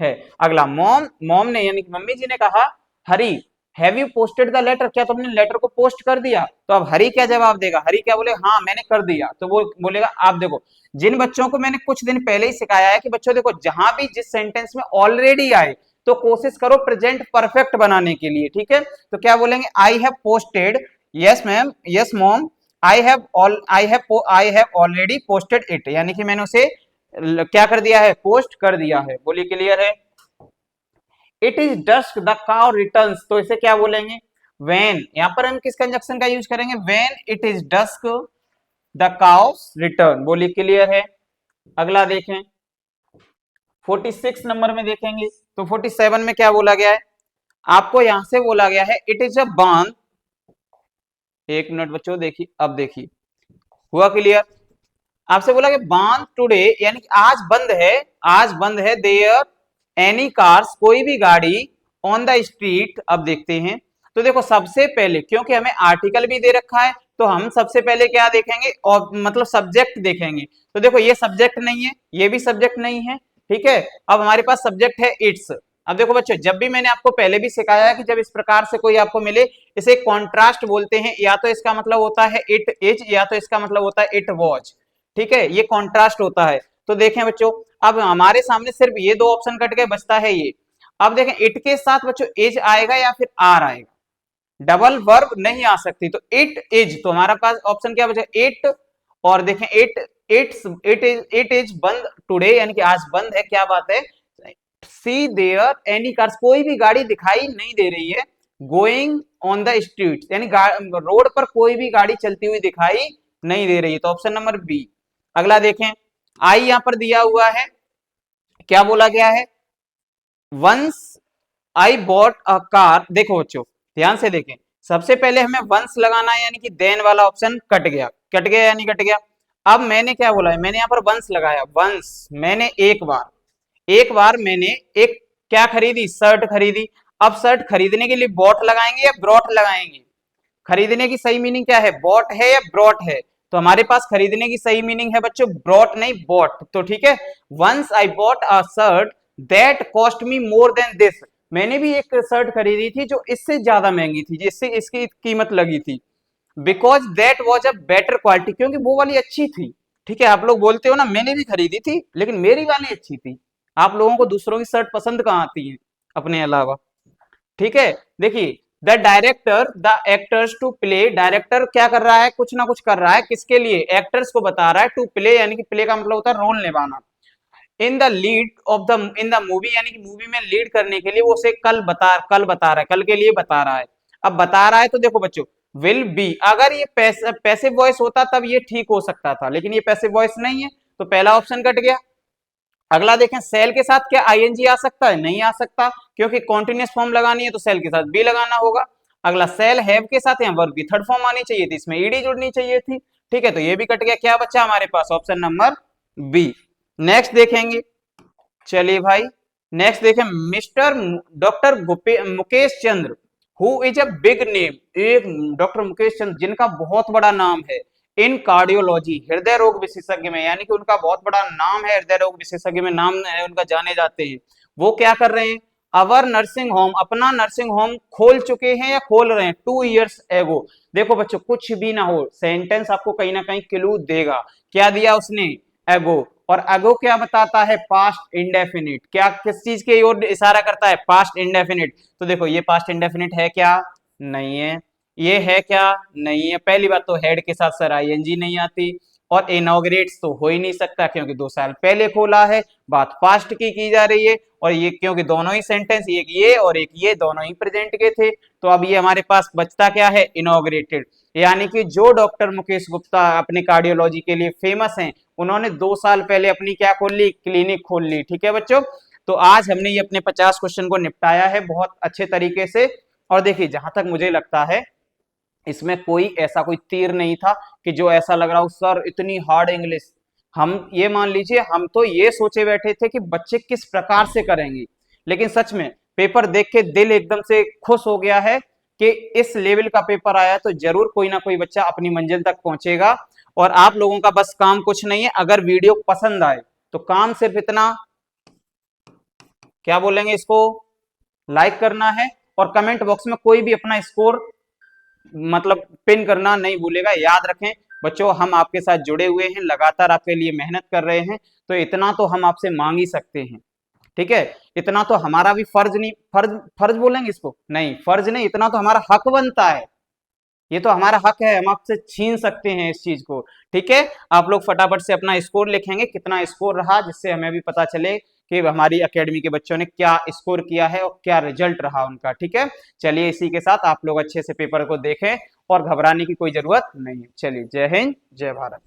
है। अगला, मॉम, मॉम ने यानी कि मम्मी जी ने कहा, Hari have you posted the letter, क्या तुमने लेटर को पोस्ट कर दिया। तो अब हरी क्या जवाब देगा, हरी क्या बोले, हाँ मैंने कर दिया। तो वो बोलेगा, आप देखो जिन बच्चों को मैंने कुछ दिन पहले ही सिखाया है कि बच्चों देखो जहां भी जिस सेंटेंस में ऑलरेडी आए तो कोशिश करो प्रेजेंट परफेक्ट बनाने के लिए, ठीक है। तो क्या बोलेंगे, I have posted, yes ma'am, yes mom, I have already posted it, यानी कि मैंने उसे क्या कर दिया है, पोस्ट कर दिया है। बोलिए क्लियर है। It is dusk the cow returns, तो इसे क्या बोलेंगे, व्हेन। यहां पर हम किस कंजक्शन का यूज करेंगे, when it is dusk the cows return. बोलिए क्लियर है। अगला देखें, 46 नंबर में देखेंगे तो 47 में क्या बोला गया है, आपको यहां से बोला गया है, इट इज अ बांध। एक मिनट बच्चों, देखिए अब देखिए, हुआ क्लियर। आपसे बोला कि बांध टुडे, यानी कि आज बंद है, आज बंद है, देयर एनी कार्स, कोई भी गाड़ी, ऑन द स्ट्रीट। अब देखते हैं, तो देखो सबसे पहले क्योंकि हमें आर्टिकल भी दे रखा है तो हम सबसे पहले क्या देखेंगे, और मतलब सब्जेक्ट देखेंगे। तो देखो ये सब्जेक्ट नहीं है, ये भी सब्जेक्ट नहीं है, ठीक है। अब हमारे पास सब्जेक्ट है इट्स। अब देखो बच्चों, जब भी मैंने आपको पहले भी सिखाया है कि जब इस प्रकार से कोई आपको मिले, इसे कॉन्ट्रास्ट बोलते हैं, या तो इसका मतलब होता है इट इज, या तो इसका मतलब होता है इट वॉज, ठीक है, ये कॉन्ट्रास्ट होता है। तो देखें बच्चों, अब हमारे सामने सिर्फ ये दो ऑप्शन कट गए, बचता है ये। अब देखें इट के साथ बच्चों इज आएगा या फिर आर आएगा, डबल वर्ब नहीं आ सकती, तो इट इज, तो हमारा पास ऑप्शन क्या बचा, इट। और देखें इट इज बंद टुडे, यानी कि आज बंद है, क्या बात है, सी देयर एनी कार्स, कोई भी गाड़ी दिखाई नहीं दे रही है, गोइंग ऑन द स्ट्रीट, यानी रोड पर कोई भी गाड़ी चलती हुई दिखाई नहीं दे रही है, तो ऑप्शन नंबर बी। अगला देखें, आई यहां पर दिया हुआ है, क्या बोला गया है, once I bought a car. देखो बच्चों ध्यान से देखें, सबसे पहले हमें वंस लगाना है, यानी कि देन वाला ऑप्शन कट गया, कट गया या नहीं कट गया। अब मैंने क्या बोला है, मैंने यहाँ पर वंस लगाया, वंस मैंने एक बार, एक बार मैंने एक क्या खरीदी, शर्ट खरीदी। अब शर्ट खरीदने के लिए बॉट लगाएंगे या ब्रॉट लगाएंगे, खरीदने की सही मीनिंग क्या है, बॉट है या ब्रॉट है, तो हमारे पास खरीदने की सही मीनिंग है बच्चों ब्रॉट नहीं बॉट, तो ठीक है। Once I bought a shirt that cost me more than this, मैंने भी एक शर्ट खरीदी थी जो इससे ज्यादा महंगी थी, जिससे इसकी कीमत लगी थी, because that was a better quality, क्योंकि वो वाली अच्छी थी। ठीक है, आप लोग बोलते हो ना मैंने भी खरीदी थी लेकिन मेरी वाली अच्छी थी, आप लोगों को दूसरों की शर्ट पसंद कहाँ आती है अपने अलावा। ठीक है, देखिए the director the actors to play, director क्या कर रहा है, कुछ ना कुछ कर रहा है, किसके लिए, एक्टर्स को बता रहा है, टू प्ले यानी कि प्ले का मतलब होता है रोल निभाना, in the lead of the in the movie, यानी कि मूवी में लीड करने के लिए वो उसे कल बता रहा है, कल के लिए बता रहा है। अब बता रहा है तो देखो बच्चों विल बी, अगर ये पैसिव वॉइस होता तब ये ठीक हो सकता था, लेकिन ये पैसिव वॉइस नहीं है, तो पहला ऑप्शन कट गया। अगला देखें, सेल के साथ क्या आईएनजी आ सकता है, नहीं आ सकता, क्योंकि कॉन्टिन्यूस फॉर्म लगानी है तो सेल के साथ बी लगाना होगा। अगला सेल हैव के साथ यहाँ वर्ब की थर्ड फॉर्म आनी चाहिए थी, इसमें ईडी जुड़नी चाहिए थी। ठीक है, तो ये भी कट गया, क्या बच्चा हमारे पास ऑप्शन नंबर बी। नेक्स्ट देखेंगे, चलिए भाई नेक्स्ट देखें, mister doctor Mukesh Chandra who is a big name, एक डॉक्टर मुकेश चंद्र जिनका बहुत बड़ा नाम है इन कार्डियोलॉजी, हृदय रोग विशेषज्ञ में, यानी कि उनका बहुत बड़ा नाम है, हृदय रोग विशेषज्ञ में नाम है उनका, जाने जाते हैं। वो क्या कर रहे हैं, अवर नर्सिंग होम, अपना नर्सिंग होम खोल चुके हैं या खोल रहे हैं 2 years एगो। देखो बच्चों कुछ भी ना हो, सेंटेंस आपको कहीं ना कहीं क्लू देगा, क्या दिया उसने, एगो, और एगो क्या बताता है, पास्ट इंडेफिनिट, क्या किस चीज की ओर इशारा करता है, पास्ट इंडेफिनिट। तो देखो ये पास्ट इंडेफिनिट है क्या, नहीं है, ये है क्या, नहीं है। पहली बात तो हेड के साथ सर आईएनजी नहीं आती, और इनॉग्रेट्स तो हो ही नहीं सकता क्योंकि 2 साल पहले खोला है, बात पास्ट की जा रही है, और ये क्योंकि दोनों ही सेंटेंस, एक ये और एक ये दोनों ही प्रेजेंट के थे, तो अब ये हमारे पास बचता क्या है, इनॉग्रेटेड, यानी कि जो डॉक्टर मुकेश गुप्ता अपने कार्डियोलॉजी के लिए फेमस हैं, उन्होंने 2 साल पहले अपनी क्या खोल ली, क्लिनिक खोल ली। ठीक है बच्चों, तो आज हमने ये अपने 50 क्वेश्चन को निपटाया है बहुत अच्छे तरीके से। और देखिए जहां तक मुझे लगता है इसमें कोई ऐसा कोई तीर नहीं था कि जो ऐसा लग रहा हो सर इतनी हार्ड इंग्लिश, हम ये मान लीजिए हम तो ये सोचे बैठे थे कि बच्चे किस प्रकार से करेंगे, लेकिन सच में पेपर देख के दिल एकदम से खुश हो गया है कि इस लेवल का पेपर आया तो जरूर कोई ना कोई बच्चा अपनी मंजिल तक पहुंचेगा। और आप लोगों का बस काम कुछ नहीं है, अगर वीडियो पसंद आए तो काम सिर्फ इतना, क्या बोलेंगे इसको, लाइक करना है, और कमेंट बॉक्स में कोई भी अपना स्कोर मतलब पिन करना नहीं भूलेगा। याद रखें बच्चों हम आपके साथ जुड़े हुए हैं, लगातार आपके लिए मेहनत कर रहे हैं, तो इतना तो हम आपसे मांग ही सकते हैं। ठीक है, इतना तो हमारा भी फर्ज नहीं, फर्ज फर्ज बोलेंगे इसको, नहीं फर्ज नहीं, इतना तो हमारा हक बनता है, ये तो हमारा हक है, हम आपसे छीन सकते हैं इस चीज को। ठीक है, आप लोग फटाफट से अपना स्कोर लिखेंगे, कितना स्कोर रहा, जिससे हमें भी पता चले कि हमारी एकेडमी के बच्चों ने क्या स्कोर किया है और क्या रिजल्ट रहा उनका। ठीक है, चलिए इसी के साथ आप लोग अच्छे से पेपर को देखें और घबराने की कोई जरूरत नहीं है। चलिए जय हिंद जय भारत।